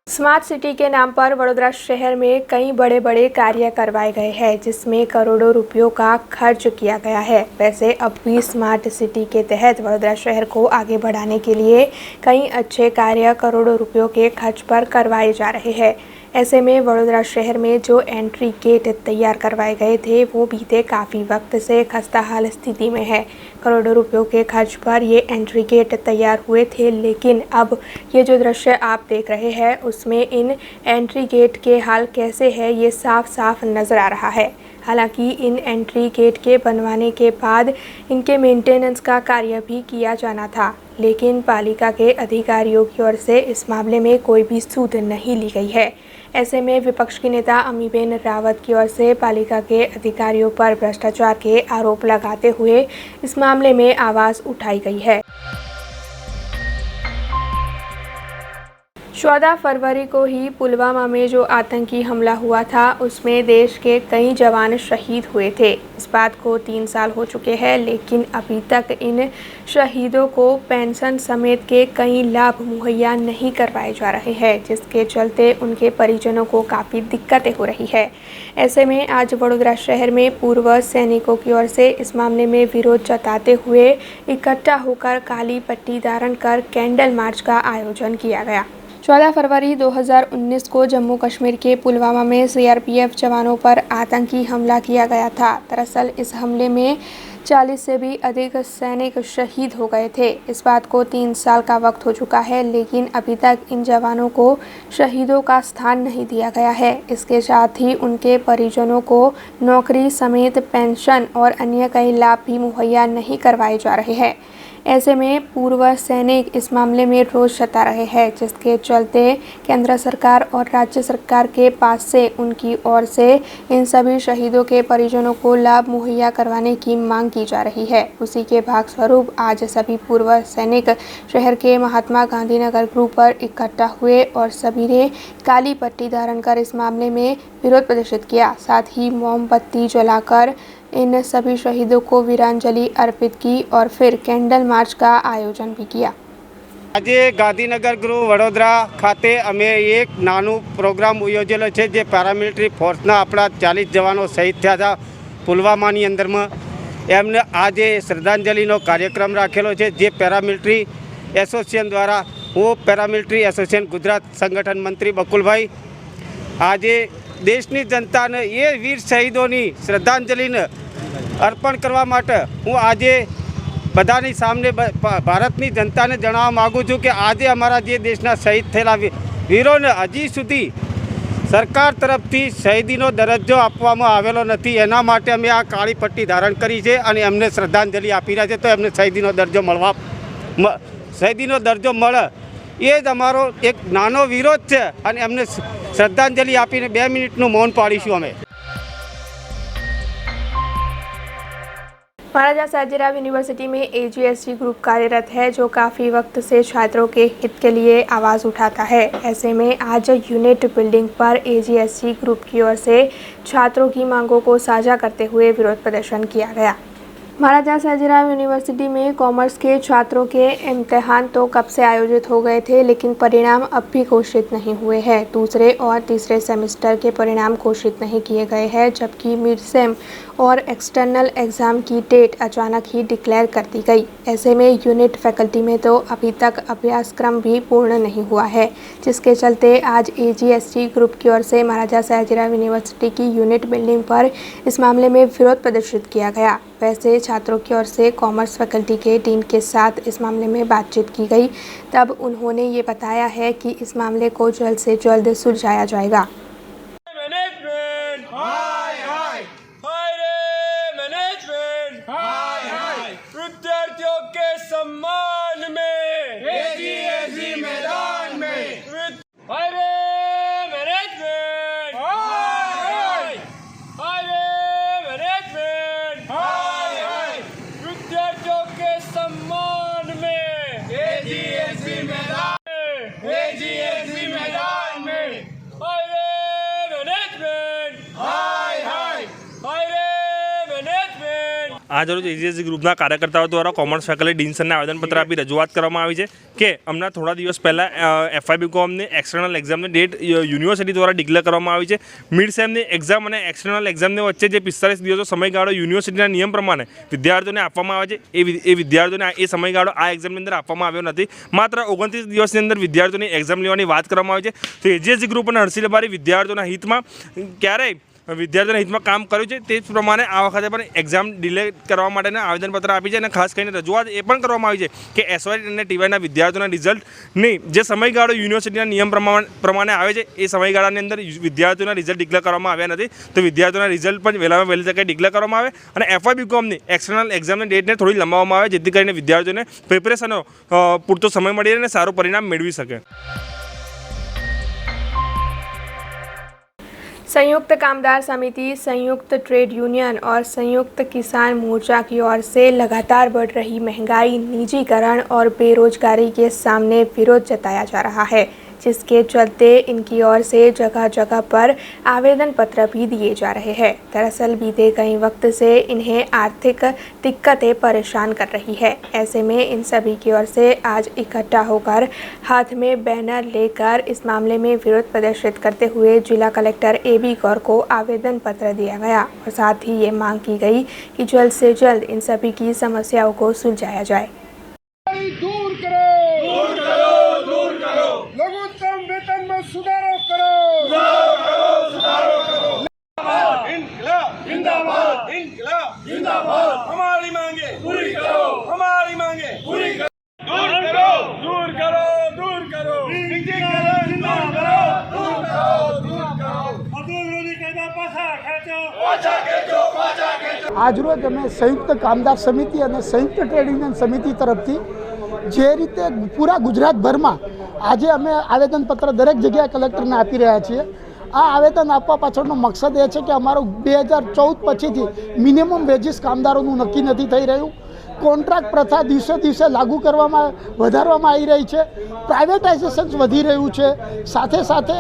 स्मार्ट सिटी के नाम पर वडोदरा शहर में कई बड़े बड़े कार्य करवाए गए हैं, जिसमें करोड़ों रुपयों का खर्च किया गया है। वैसे अब भी स्मार्ट सिटी के तहत वडोदरा शहर को आगे बढ़ाने के लिए कई अच्छे कार्य करोड़ों रुपयों के खर्च पर करवाए जा रहे हैं। ऐसे में वडोदरा शहर में जो एंट्री गेट तैयार करवाए गए थे वो बीते काफ़ी वक्त से खस्ताहाल स्थिति में है। करोड़ों रुपयों के खर्च पर ये एंट्री गेट तैयार हुए थे, लेकिन अब ये जो दृश्य आप देख रहे हैं उसमें इन एंट्री गेट के हाल कैसे है ये साफ साफ नज़र आ रहा है। हालांकि इन एंट्री गेट के बनवाने के बाद इनके मेंटेनेंस का कार्य भी किया जाना था, लेकिन पालिका के अधिकारियों की ओर से इस मामले में कोई भी सूद नहीं ली गई है। ऐसे में विपक्ष की नेता अमीबेन रावत की ओर से पालिका के अधिकारियों पर भ्रष्टाचार के आरोप लगाते हुए इस मामले में आवाज़ उठाई गई है। 14 फरवरी को ही पुलवामा में जो आतंकी हमला हुआ था उसमें देश के कई जवान शहीद हुए थे। इस बात को 3 साल हो चुके हैं, लेकिन अभी तक इन शहीदों को पेंशन समेत के कई लाभ मुहैया नहीं करवाए जा रहे हैं, जिसके चलते उनके परिजनों को काफ़ी दिक्कतें हो रही है। ऐसे में आज वडोदरा शहर में पूर्व सैनिकों की ओर से इस मामले में विरोध जताते हुए इकट्ठा होकर काली पट्टी धारण कर कैंडल मार्च का आयोजन किया गया। 14 फरवरी 2019 को जम्मू कश्मीर के पुलवामा में CRPF जवानों पर आतंकी हमला किया गया था। दरअसल इस हमले में 40 से भी अधिक सैनिक शहीद हो गए थे। इस बात को 3 साल का वक्त हो चुका है, लेकिन अभी तक इन जवानों को शहीदों का स्थान नहीं दिया गया है। इसके साथ ही उनके परिजनों को नौकरी समेत पेंशन और अन्य कई लाभ भी मुहैया नहीं करवाए जा रहे हैं। ऐसे में पूर्व सैनिक इस मामले में रोष जता रहे हैं, जिसके चलते केंद्र सरकार और राज्य सरकार के पास से उनकी ओर से इन सभी शहीदों के परिजनों को लाभ मुहैया करवाने की मांग की जा रही है। उसी के भाग स्वरूप आज सभी पूर्व सैनिक शहर के महात्मा गांधी नगर ग्रुप पर इकट्ठा हुए और सभी ने काली पट्टी धारण कर इस मामले में विरोध प्रदर्शित किया। साथ ही मोमबत्ती जलाकर इन सभी शहीदों को वीरांजलि अर्पित की और फिर कैंडल मार्च का आयोजन भी किया। આજે ગાંધીનગર ગૃહ વડોદરા ખાતે અમે એક નાનું પ્રોગ્રામ યોજેલો છે, જે પેરામિલિટરી ફોર્સના આપણા 40 જવાનો શહીદ થયા હતા પુલવામાની અંદરમાં. એમને આજે શ્રદ્ધાંજલિનો કાર્યક્રમ રાખેલો છે, જે પેરામિલિટરી એસોસિએશન દ્વારા હું પેરામિલિટરી એસોસિએશન ગુજરાત સંગઠન મંત્રી બકુલભાઈ આજે દેશની જનતાને એ વીર શહીદોની શ્રદ્ધાંજલિને અર્પણ કરવા માટે હું આજે બધાની સામે ભારતની જનતાને જણાવવા માગું છું કે આજે અમારા જે દેશના શહીદ થયેલા વીરોને હજી સુધી સરકાર તરફથી શહીદીનો દરજ્જો આપવામાં આવેલો નથી. એના માટે અમે આ કાળી પટ્ટી ધારણ કરી છે અને એમને શ્રદ્ધાંજલિ આપી રહ્યા છે. તો એમને શહીદીનો દરજ્જો મળે એ જ અમારો એક નાનો વિરોધ છે અને એમને શ્રદ્ધાંજલિ આપીને 2 મિનિટનું મૌન પાડીશું અમે. महाराजा सयाजीराव यूनिवर्सिटी में AGST ग्रुप कार्यरत है, जो काफ़ी वक्त से छात्रों के हित के लिए आवाज़ उठाता है। ऐसे में आज यूनिट बिल्डिंग पर AGST ग्रुप की ओर से छात्रों की मांगों को साझा करते हुए विरोध प्रदर्शन किया गया। महाराजा सयाजीराव यूनिवर्सिटी में कॉमर्स के छात्रों के इम्तिहान तो कब से आयोजित हो गए थे, लेकिन परिणाम अब भी घोषित नहीं हुए हैं। दूसरे और तीसरे सेमेस्टर के परिणाम घोषित नहीं किए गए हैं, जबकि मिड सेम और एक्सटर्नल एग्ज़ाम की डेट अचानक ही डिक्लेयर कर दी गई। ऐसे में यूनिट फैकल्टी में तो अभी तक अभ्यासक्रम भी पूर्ण नहीं हुआ है, जिसके चलते आज AGST ग्रुप की ओर से महाराजा सयाजीराव यूनिवर्सिटी की यूनिट बिल्डिंग पर इस मामले में विरोध प्रदर्शित किया गया। वैसे छात्रों की ओर से कॉमर्स फैकल्टी के डीन के साथ इस मामले में बातचीत की गई, तब उन्होंने ये बताया है कि इस मामले को जल्द से जल्द सुलझाया जाएगा। विद्यार्थियों के सम्मान में AGST मैदान में विद्यार्थियों के सम्मान में AGST मैदान में आज रोज AGST ग्रुपना कार्यकर्ताओं द्वारा कॉमर्स फैकल्टी डीन सरने आवेदनपत्र आपी रजूआत करवामां आवी छे कि हमणां थोड़ा दिवस पहला FI/BCom ने एक्सटर्नल एग्जाम ने डेट यूनिवर्सिटी द्वारा डिक्लेर करवामां आवी छे। मिड सेम ने एग्जाम और एक्सटर्नल एग्जाम ने वच्चे जे 45 दिवसनो समयगाळो यूनिवर्सिटीना नियम प्रमाणे विद्यार्थीओने आपवामां आवे छे, ए विद्यार्थीओने ए समयगाळो आ एग्जामनी अंदर आपवामां आव्यो नथी। मात्र 29 दिवसनी अंदर विद्यार्थीओने एग्जाम लेवानी वात करवामां आवी छे। तो AGST ग्रुप अने हर्षिल बारी विद्यार्थीओना हितमां क्यारेय विद्यार्थीओना हितमां काम कर्युं छे, ते प्रमाणे आ वखते पण एक्जाम डिले करवा माटेना आवेदनपत्र आपी छे। अने खास करीने रजूआत ए पण करवामां आवी छे कि SY अने TY ना विद्यार्थीओना रिजल्टनी जे समयगाळो युनिवर्सिटीना नियम प्रमाणे आवे छे, ए समयगाळानी अंदर विद्यार्थीओना रिजल्ट डिक्लेर करवामां आव्या नथी। तो विद्यार्थीओना रिजल्ट पण वहेलामां वहेली तके डिक्लेर करवामां आवे अने FI/BCom ની एक्सटर्नल एग्जामनी डेटने थोड़ी लंबाववामां आवे, जेथी करीने विद्यार्थीओने प्रिपरेशनो पूरतो समय मळी रहे अने सारुं परिणाम मेळवी शके। संयुक्त कामदार समिति, संयुक्त ट्रेड यूनियन और संयुक्त किसान मोर्चा की ओर से लगातार बढ़ रही महंगाई, निजीकरण और बेरोजगारी के सामने विरोध जताया जा रहा है, जिसके चलते इनकी ओर से जगह जगह पर आवेदन पत्र भी दिए जा रहे हैं। दरअसल बीते कई वक्त से इन्हें आर्थिक दिक्कतें परेशान कर रही है। ऐसे में इन सभी की ओर से आज इकट्ठा होकर हाथ में बैनर लेकर इस मामले में विरोध प्रदर्शित करते हुए जिला कलेक्टर AB गौर को आवेदन पत्र दिया गया और साथ ही ये मांग की गई कि जल्द से जल्द इन सभी की समस्याओं को सुलझाया जाए। दूर करो लघुत्तम वेतन में सुधारो करो इंकलाब जिंदाबाद, इंकलाब जिंदाबाद। हमारी मांगे पूरी करो, हमारी मांगे पूरी करो। दूर करो दूर करो दूर करो निजीकरण दूर करो, दूर करो दूर करो। मजदूर विरोधी कायदा पास આજરોજ અમે સંયુક્ત કામદાર સમિતિ અને સંયુક્ત ટ્રેડ યુનિયન સમિતિ તરફથી જે રીતે પૂરા ગુજરાતભરમાં આજે અમે આવેદનપત્ર દરેક જગ્યાએ કલેક્ટરને આપી રહ્યા છીએ. આ આવેદન આપવા પાછળનો મકસદ એ છે કે અમારું 2014 પછીથી મિનિમમ વેજીસ કામદારોનું નક્કી નથી થઈ રહ્યું. કોન્ટ્રાક્ટ પ્રથા દિવસે દિવસે લાગુ કરવામાં વધારવામાં આવી રહી છે. પ્રાઇવેટાઇઝેશન વધી રહ્યું છે. સાથે સાથે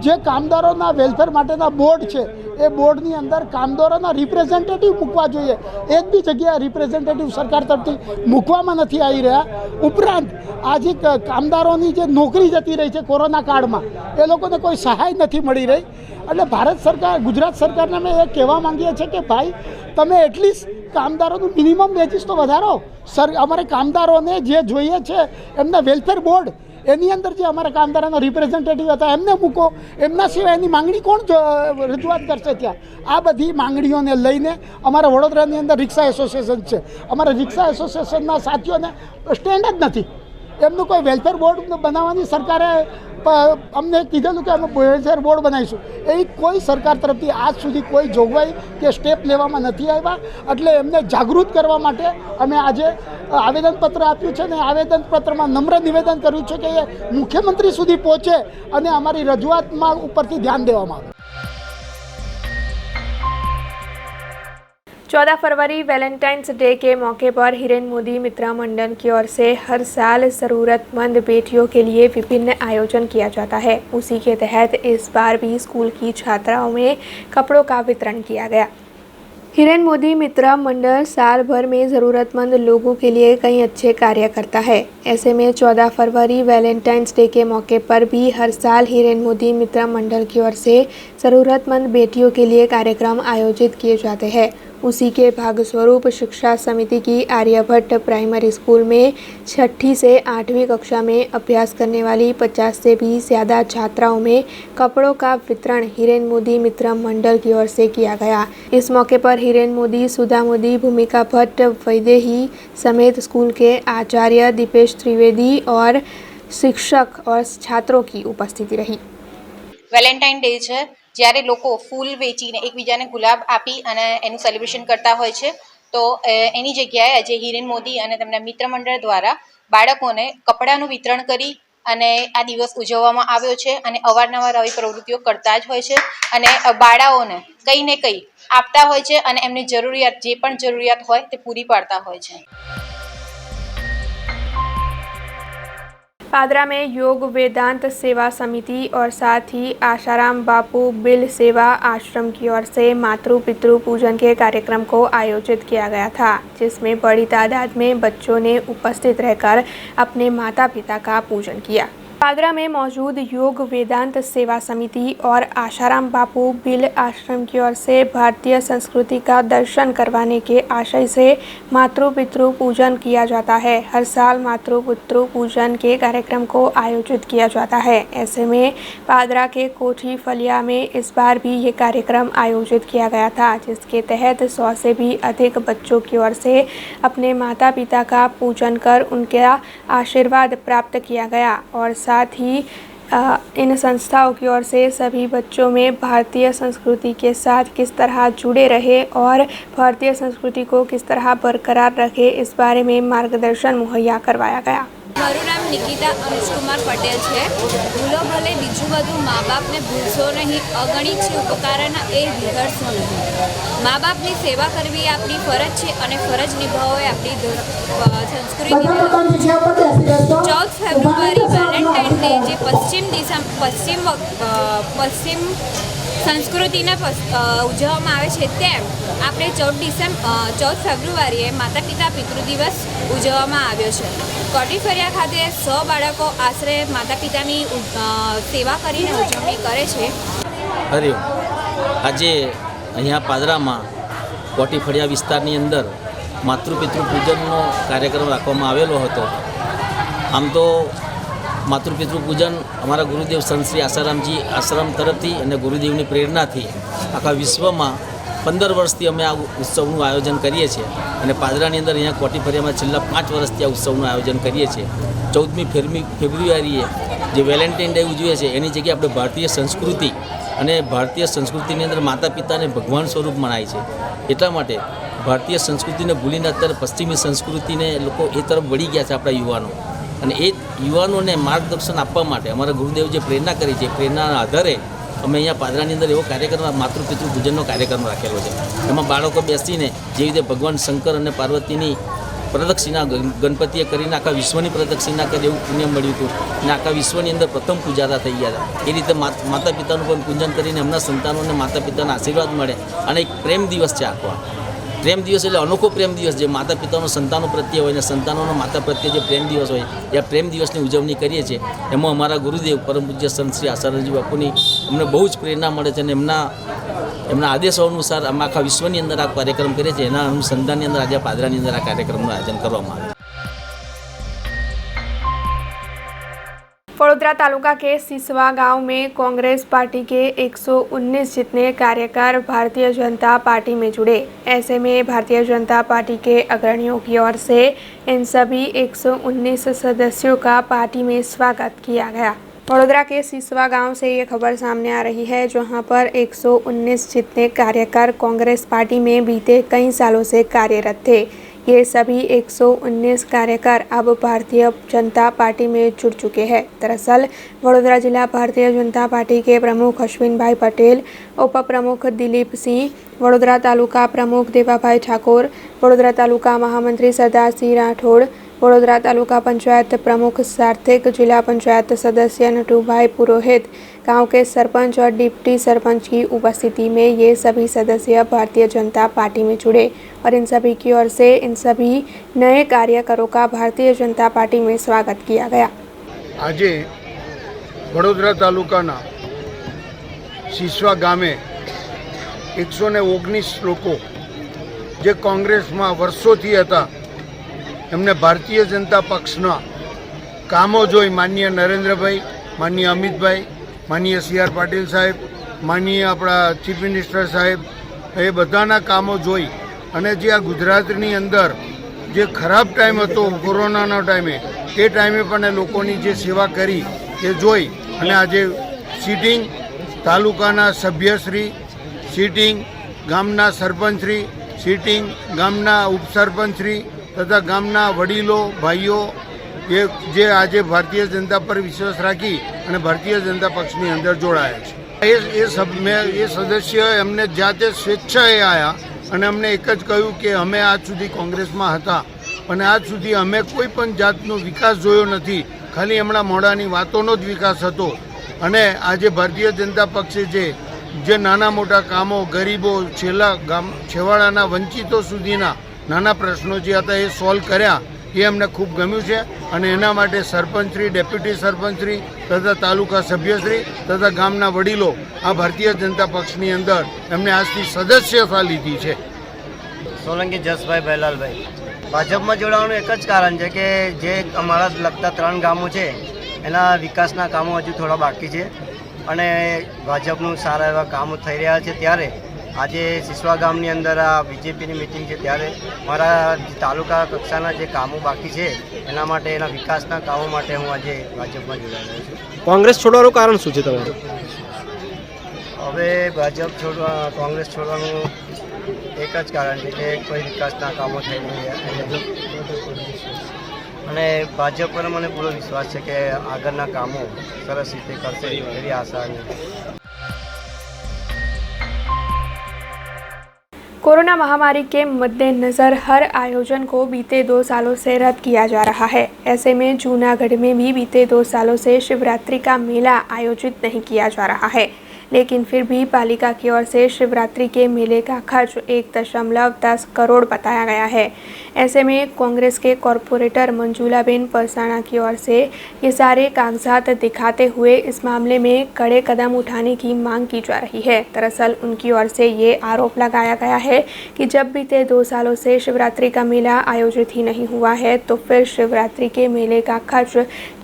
જે કામદારોના વેલફેર માટેના બોર્ડ છે એ બોર્ડની અંદર કામદારોના રિપ્રેઝેન્ટેટિવ મૂકવા જોઈએ. એક બી જગ્યાએ રિપ્રેઝેન્ટેટિવ સરકાર તરફથી મૂકવામાં નથી આવી રહ્યા. ઉપરાંત આજે કામદારોની જે નોકરી જતી રહી છે કોરોના કાળમાં એ લોકોને કોઈ સહાય નથી મળી રહી. એટલે ભારત સરકાર ગુજરાત સરકારને અમે એ કહેવા માંગીએ છીએ કે ભાઈ તમે એટલીસ્ટ કામદારોનું મિનિમમ વેજીસ તો વધારો. અમારે કામદારોને જે જોઈએ છે એમના વેલફેર બોર્ડ એની અંદર જે અમારા કામદારોના રિપ્રેઝેન્ટેટિવ હતા એમને મૂકો. એમના સિવાય એની માંગણી કોણ રજૂઆત કરશે ત્યાં? આ બધી માંગણીઓને લઈને અમારા વડોદરાની અંદર રિક્ષા એસોસિએશન છે. અમારા રિક્ષા એસોસિએશનના સાથીઓને સ્ટેન્ડ જ નથી. એમનું કોઈ વેલફેર બોર્ડ બનાવવાની સરકારે અમને કીધેલું કે અમે વેલફેર બોર્ડ બનાવીશું. એવી કોઈ સરકાર તરફથી આજ સુધી કોઈ જોગવાઈ કે સ્ટેપ લેવામાં નથી આવ્યા. એટલે એમને જાગૃત કરવા માટે અમે આજે આવેદનપત્ર આપ્યું છે. અને આવેદનપત્રમાં નમ્ર નિવેદન કર્યું છે કે એ મુખ્યમંત્રી સુધી પહોંચે અને અમારી રજૂઆતમાં ઉપરથી ધ્યાન દેવામાં આવે. 14 फरवरी वैलेंटाइंस डे के मौके पर हिरेन मोदी मित्र मंडल की ओर से हर साल ज़रूरतमंद बेटियों के लिए विभिन्न आयोजन किया जाता है. उसी के तहत इस बार भी स्कूल की छात्राओं में कपड़ों का वितरण किया गया. हिरेन मोदी मित्र मंडल साल भर में ज़रूरतमंद लोगों के लिए कई अच्छे कार्य करता है. ऐसे में 14 फरवरी वैलेंटाइंस डे के मौके पर भी हर साल हिरेन मोदी मित्र मंडल की ओर से ज़रूरतमंद बेटियों के लिए कार्यक्रम आयोजित किए जाते हैं. उसी के भागस्वरूप शिक्षा समिति की आर्यभट्ट प्राइमरी स्कूल में 6ठी से 8वीं कक्षा में अभ्यास करने वाली 50 से भी ज़्यादा छात्राओं में कपड़ों का वितरण हिरेन मोदी मित्र मंडल की ओर से किया गया. इस मौके पर हिरेन मोदी, सुधा मोदी, भूमिका भट्ट, वैदेही समेत स्कूल के आचार्य दीपेश त्रिवेदी और शिक्षक और छात्रों की उपस्थिति रही. વેલેન્ટાઇન ડે છે જ્યારે લોકો ફૂલ વેચીને એકબીજાને ગુલાબ આપી અને એનું સેલિબ્રેશન કરતા હોય છે. તો એની જગ્યાએ આજે હિરેન મોદી અને તેમના મિત્ર મંડળ દ્વારા બાળકોને કપડાનું વિતરણ કરી અને આ દિવસ ઉજવવામાં આવ્યો છે. અને અવારનવાર આવી પ્રવૃત્તિઓ કરતા જ હોય છે અને બાળાઓને કંઈ ને કંઈ આપતા હોય છે અને એમની જરૂરિયાત જે પણ જરૂરિયાત હોય તે પૂરી પાડતા હોય છે. पादरा में योग वेदांत सेवा समिति और साथ ही आशाराम बापू बिल सेवा आश्रम की ओर से मातृ पितृ पूजन के कार्यक्रम को आयोजित किया गया था, जिसमें बड़ी तादाद में बच्चों ने उपस्थित रहकर अपने माता पिता का पूजन किया. पादरा में मौजूद योग वेदांत सेवा समिति और आशाराम बापू बिल आश्रम की ओर से भारतीय संस्कृति का दर्शन करवाने के आशय से मातृ पितृ पूजन किया जाता है. हर साल मातृ पितृ पूजन के कार्यक्रम को आयोजित किया जाता है. ऐसे में पादरा के कोठी फलिया में इस बार भी ये कार्यक्रम आयोजित किया गया था, जिसके तहत 100 से भी अधिक बच्चों की ओर से अपने माता पिता का पूजन कर उनका आशीर्वाद प्राप्त किया गया. और साथ ही इन संस्थाओं की ओर से सभी बच्चों में भारतीय संस्कृति के साथ किस तरह जुड़े रहे और भारतीय संस्कृति को किस तरह बरकरार रखे, इस बारे में मार्गदर्शन मुहैया करवाया गया. મારું નામ નિકિતા અનુજકુમાર પટેલ છે. ભૂલો ભલે બીજું બધું મા બાપને ભૂલશો નહીં, અગણિત છે ઉપકારના એ વિહરશો નહીં. મા બાપની સેવા કરવી આપણી ફરજ છે અને ફરજ નિભાવવો એ આપણી સંસ્કૃતિ. 14 ફેબ્રુઆરી વેલેન્ટાઇન ડે જે પશ્ચિમ સંસ્કૃતિને ઉજવવામાં આવે છે, તેમ આપણે 14 ફેબ્રુઆરીએ માતા પિતા પિતૃ દિવસ ઉજવવામાં આવ્યો છે. કોટીફળિયા ખાતે 100 બાળકો આશરે માતા પિતાની સેવા કરીને ઉજવણી કરે છે. હરિ આજે અહીંયા પાદરામાં કોટીફળિયા વિસ્તારની અંદર માતૃપિતૃ પૂજનનો કાર્યક્રમ રાખવામાં આવેલો હતો. આમ તો માતૃપિતૃ પૂજન અમારા ગુરુદેવ સંત શ્રી આસારામજી આશ્રમ તરફથી અને ગુરુદેવની પ્રેરણાથી આખા વિશ્વમાં 15 વર્ષથી અમે આ ઉત્સવનું આયોજન કરીએ છીએ. અને પાદરાની અંદર અહીંયા કોટીફળિયામાં છેલ્લા 5 વર્ષથી આ ઉત્સવનું આયોજન કરીએ છીએ. 14મી ફેબ્રુઆરીએ જે વેલેન્ટાઇન ડે ઉજવીએ છીએ એની જગ્યાએ આપણે ભારતીય સંસ્કૃતિ અને ભારતીય સંસ્કૃતિની અંદર માતા પિતાને ભગવાન સ્વરૂપ મનાય છે. એટલા માટે ભારતીય સંસ્કૃતિને ભૂલીને અત્યારે પશ્ચિમી સંસ્કૃતિને લોકો એ તરફ વળી ગયા છે આપણા યુવાનો. અને એ યુવાનોને માર્ગદર્શન આપવા માટે અમારા ગુરુદેવ જે પ્રેરણા કરી છે, પ્રેરણાના આધારે અમે અહીંયા પાદરાની અંદર એવો કાર્યક્રમ માતૃપિતૃ પૂજનનો કાર્યક્રમ રાખેલો છે. એમાં બાળકો બેસીને જે રીતે ભગવાન શંકર અને પાર્વતીની પ્રદક્ષિણા ગણપતિએ કરીને આખા વિશ્વની પ્રદક્ષિણા કરી એવું પુણ્ય મળ્યું હતું અને આખા વિશ્વની અંદર પ્રથમ પૂજાતા થઈ ગયા હતા. એ રીતે માતા પિતાનું પણ પૂજન કરીને એમના સંતાનોને માતા પિતાના આશીર્વાદ મળે. અને એક પ્રેમ દિવસ છે આખો. પ્રેમ દિવસ એટલે અનોખો પ્રેમ દિવસ, જે માતા પિતાનો સંતાનો પ્રત્યે હોય અને સંતાનોનો માતા પ્રત્યે જે પ્રેમ દિવસ હોય એ આ પ્રેમ દિવસની ઉજવણી કરીએ છીએ. એમાં અમારા ગુરુદેવ પરમ પૂજ્ય સંત શ્રી આચાર્યજી બાપુની અમને બહુ જ પ્રેરણા મળે છે અને એમના આદેશો અનુસાર અમે આખા વિશ્વની અંદર આ કાર્યક્રમ કરીએ છીએ. એના અનુસંધાનની અંદર આજે પાદરાની અંદર આ કાર્યક્રમનું આયોજન કરવામાં આવે. वडोदरा तालुका के सिसवा गांव में कांग्रेस पार्टी के 119 जितने कार्यकर भारतीय जनता पार्टी में जुड़े। ऐसे में भारतीय जनता पार्टी के अग्रणियों की ओर से इन सभी 119 सदस्यों का पार्टी में स्वागत किया गया। वडोदरा के सिसवा गांव से ये खबर सामने आ रही है, जहां पर 119 जितने कार्यकर कांग्रेस पार्टी में बीते कई सालों से कार्यरत थे। ये सभी 119 कार्यकर अब भारतीय जनता पार्टी में जुड़ चुके हैं। दरअसल वडोदरा जिला भारतीय जनता पार्टी के प्रमुख अश्विन भाई पटेल, उप प्रमुख दिलीप सिंह, वडोदरा तालुका प्रमुख देवाभाई ठाकुर, वडोदरा तालुका महामंत्री सरदार सिंह राठौड़, वडोदरा तालुका पंचायत प्रमुख सार्थिक, जिला पंचायत सदस्य नटूभाई पुरोहित, गांव के सरपंच और डिप्टी सरपंच की उपस्थिति में ये सभी सदस्य भारतीय जनता पार्टी में जुड़े और इन सभी की ओर से इन सभी नए कार्यकरों का भारतीय जनता पार्टी में स्वागत किया गया। आज वडोदरा तालुकाना सिसवा गामे 119 लोको जे कांग्रेस में वर्षोथी हता एमने भारतीय जनता पक्षना कामो जोई माननीय नरेन्द्रभाई, माननीय अमितभाई, माननीय CR पाटील साहेब, माननीय अपना चीफ मिनिस्टर साहेब, ए बधाना कामो जोई अने जे आ गुजरातनी अंदर जे खराब टाइम हतो कोरोनाना टाइमे ए टाइमे पण लोकोनी जे सेवा करी ए जोई अने आज सीटिंग तालुकाना सभ्यश्री, सीटिंग गामना सरपंचश्री, सीटिंग गामना उपसरपंचश्री तथा गामना वडीलो भाईओ ये जे आज भारतीय जनता पर विश्वास राखी અને ભારતીય જનતા પક્ષની અંદર જોડાયા છે। એ સદસ્ય એમને જાતે સ્વેચ્છાએ આવ્યા અને અમને એક જ કહ્યું કે અમે આજ સુધી કોંગ્રેસમાં હતા અને આજ સુધી અમે કોઈ પણ જાતનો વિકાસ જોયો નથી, ખાલી એમના મોઢાની વાતોનો જ વિકાસ હતો અને આજે ભારતીય જનતા પક્ષે જે નાના મોટા કામો ગરીબો છેવાડાના વંચિતો સુધીના નાના પ્રશ્નો જે હતા એ સોલ્વ કર્યા એ અમને ખૂબ ગમ્યું છે અને એના માટે સરપંચશ્રી, ડેપ્યુટી સરપંચશ્રી તથા તાલુકા સભ્યશ્રી તથા ગામના વડીલો આ ભારતીય જનતા પક્ષની અંદર એમને આજથી સદસ્યતા લીધી છે। સોલંકી જસભાઈ ભૈલાલભાઈ ભાજપમાં જોડાવાનું એક જ કારણ છે કે જે અમારા લગતા 3 ગામો છે એના વિકાસના કામો હજુ થોડા બાકી છે અને ભાજપનું સારા એવા કામો થઈ રહ્યા છે। ત્યારે આજે સિસવા ગામની અંદર આ બીજેપીની મિટિંગ છે ત્યારે મારા તાલુકા કક્ષાના જે કામો બાકી છે એના માટે એના વિકાસના કામો માટે હું આજે ભાજપમાં જોડાયેલો છું। કોંગ્રેસ છોડવાનું કારણ શું છે તમારું? હવે ભાજપ કોંગ્રેસ છોડવાનું એક જ કારણ છે કે કોઈ વિકાસના કામો થઈ રહ્યા અને ભાજપ પર મને પૂરો વિશ્વાસ છે કે આગળના કામો સરસ રીતે કરશે એવી આશા છે। कोरोना महामारी के मद्देनजर हर आयोजन को बीते 2 सालों से रद्द किया जा रहा है। ऐसे में जूनागढ़ में भी बीते 2 सालों से शिवरात्रि का मेला आयोजित नहीं किया जा रहा है, लेकिन फिर भी पालिका की ओर से शिवरात्रि के मेले का खर्च 1.10 करोड़ बताया गया है। ऐसे में कांग्रेस के कॉरपोरेटर मंजूलाबेन परसाणा की ओर से ये सारे कागजात दिखाते हुए इस मामले में कड़े कदम उठाने की मांग की जा रही है। दरअसल उनकी ओर से ये आरोप लगाया गया है कि जब बीते 2 सालों से शिवरात्रि का मेला आयोजित ही नहीं हुआ है तो फिर शिवरात्रि के मेले का खर्च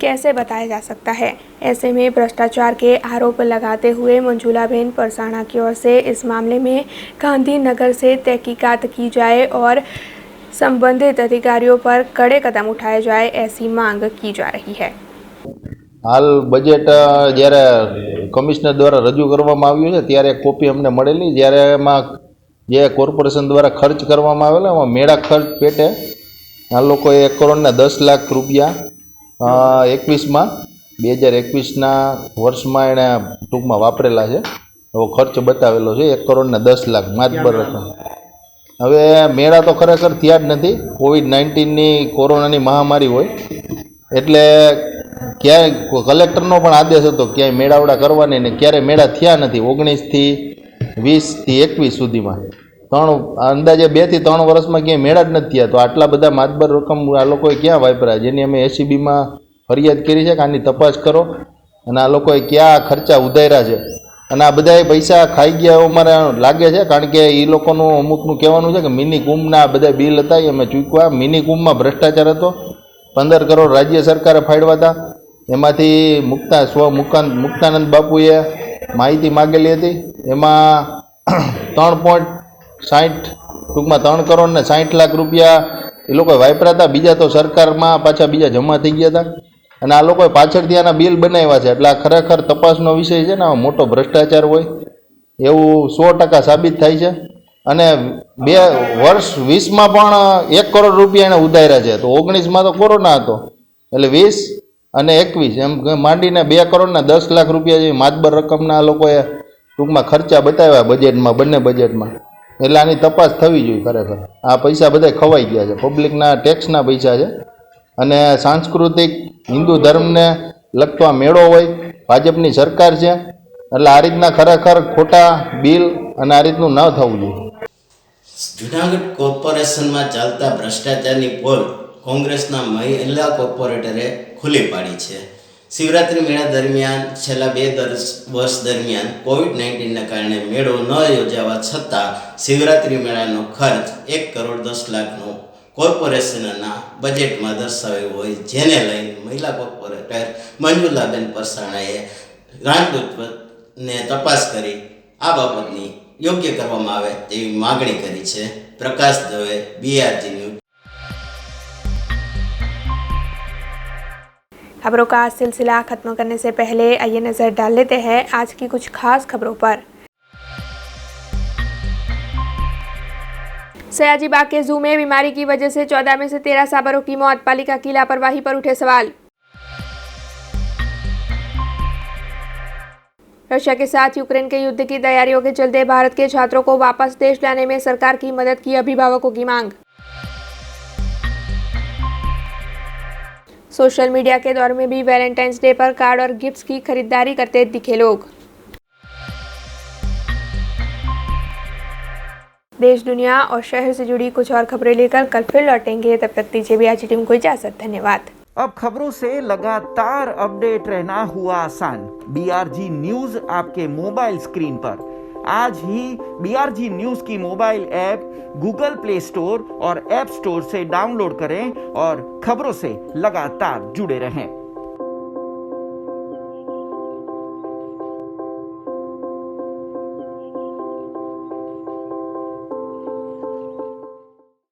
कैसे बताया जा सकता है। ऐसे में भ्रष्टाचार के आरोप लगाते हुए मंजूलाबेन परसाणा की ओर से इस मामले में गांधीनगर से तहकीकात की जाए और संबंधित अधिकारियों पर कड़े कदम उठाए जाए, ऐसी मांग की जा रही है। હાલ બજેટ જ્યારે કમિશનર દ્વારા રજૂ કરવામાં આવ્યું છે ત્યારે એક કોપી અમને મળેલી, જ્યારે એમાં જે કોર્પોરેશન દ્વારા ખર્ચ કરવામાં આવેલો એમાં મેળા ખર્ચ પેટે આ લોકોએ 1,10,00,000 રૂપિયા 2021ના વર્ષમાં એણે ટૂંકમાં વાપરેલા છે. એવો ખર્ચ બતાવેલો છે 1,10,00,000 માતબર રકમ. હવે મેળા તો ખરેખર થયા જ નથી. કોવિડ-19ની કોરોનાની મહામારી હોય એટલે ક્યાંય કલેક્ટરનો પણ આદેશ હતો ક્યાંય મેળાવડા કરવાની ને ક્યારે મેળા થયા નથી. 19થી 20થી 21 સુધીમાં અંદાજે 2 થી 3 વર્ષમાં ક્યાંય મેળા જ નથી થયા. તો આટલા બધા માતબર રકમ આ લોકોએ ક્યાં વાપર્યા, જેની અમે એસીબીમાં ફરિયાદ કરી છે કે આની તપાસ કરો અને આ લોકોએ ક્યાં ખર્ચા ઉધાર્યા છે અને આ બધાએ પૈસા ખાઈ ગયા એવું મારે લાગે છે. કારણ કે એ લોકોનું અમુકનું કહેવાનું છે કે મિની કુંભના બધા બિલ હતા એ અમે ચૂકવ્યા. મિની કુંભમાં ભ્રષ્ટાચાર હતો. 15 કરોડ રાજ્ય સરકારે ફાળવ્યા હતા. એમાંથી મુક્તાનંદ બાપુએ માહિતી માગેલી હતી. એમાં 3 કરોડ ને 60 લાખ રૂપિયા એ લોકોએ વાપર્યા હતા. બીજા તો સરકારમાં પાછા બીજા જમા થઈ ગયા હતા અને આ લોકોએ પાછળથી આના બિલ બનાવ્યા છે. એટલે આ ખરેખર તપાસનો વિષય છે ને, આ મોટો ભ્રષ્ટાચાર હોય એવું 100% સાબિત થાય છે. અને વર્ષ 20માં પણ 1 કરોડ રૂપિયા એને ઉધાર્યા છે. તો 19માં તો કોરોના હતો એટલે 20 અને 21 એમ માંડીને 2,10,00,000 રૂપિયા જેવી માતબર રકમના આ લોકોએ ટૂંકમાં ખર્ચા બતાવ્યા બજેટમાં, બંને બજેટમાં. એટલે આની તપાસ થવી જોઈએ. ખરેખર આ પૈસા બધા ખવાઈ ગયા છે, પબ્લિકના ટેક્સના પૈસા છે. અને સાંસ્કૃતિક હિન્દુ ધર્મને લગતો આ મેળો હોય, ભાજપની સરકાર છે એટલે આ રીતના ખરેખર ખોટા બિલ અને આ રીતનું ન થવું જોઈએ. જૂનાગઢ કોર્પોરેશનમાં ચાલતા ભ્રષ્ટાચારની પોલ કોંગ્રેસના મહિલા કોર્પોરેટરે ખુલ્લી પાડી છે. શિવરાત્રિ મેળા દરમિયાન છેલ્લા 2 વર્ષ દરમિયાન કોવિડ-19ના કારણે મેળો ન યોજાવા છતાં શિવરાત્રિ મેળાનો ખર્ચ 1,10,00,000નો કોર્પોરેશનના બજેટમાં દર્શાવ્યું હોય, જેને લઈને મહિલા કોર્પોરેટર મંજુલાબેન પરસાણાએ રાજદૂતને તપાસ કરી આ બાબતની યોગ્ય કરવામાં આવે તેવી માગણી કરી છે. प्रकाश दवे, BRG न्यूज। खबरों का सिलसिला खत्म करने से पहले आइए नजर डाल लेते हैं आज की कुछ खास खबरों पर। सयाजी बाग के जू में बीमारी की वजह से 14 में से 13 सांभरों की मौत, पालिका की लापरवाही पर उठे सवाल। रशिया के साथ यूक्रेन के युद्ध की तैयारियों के चलते भारत के छात्रों को वापस देश लाने में सरकार की मदद की अभिभावकों की मांग। सोशल मीडिया के दौर में भी वैलेंटाइंस डे पर कार्ड और गिफ्ट्स की खरीदारी करते दिखे लोग। देश, दुनिया और शहर से जुड़ी कुछ और खबरें लेकर कल फिर लौटेंगे। तब तक दीजिए BRG टीम को इजाजत। धन्यवाद। अब खबरों से लगातार अपडेट रहना हुआ आसान। BRG न्यूज आपके मोबाइल स्क्रीन पर आज ही BRG न्यूज की mobile app Google play store और ऐप स्टोर से डाउनलोड करें और खबरों से लगातार जुड़े रहें।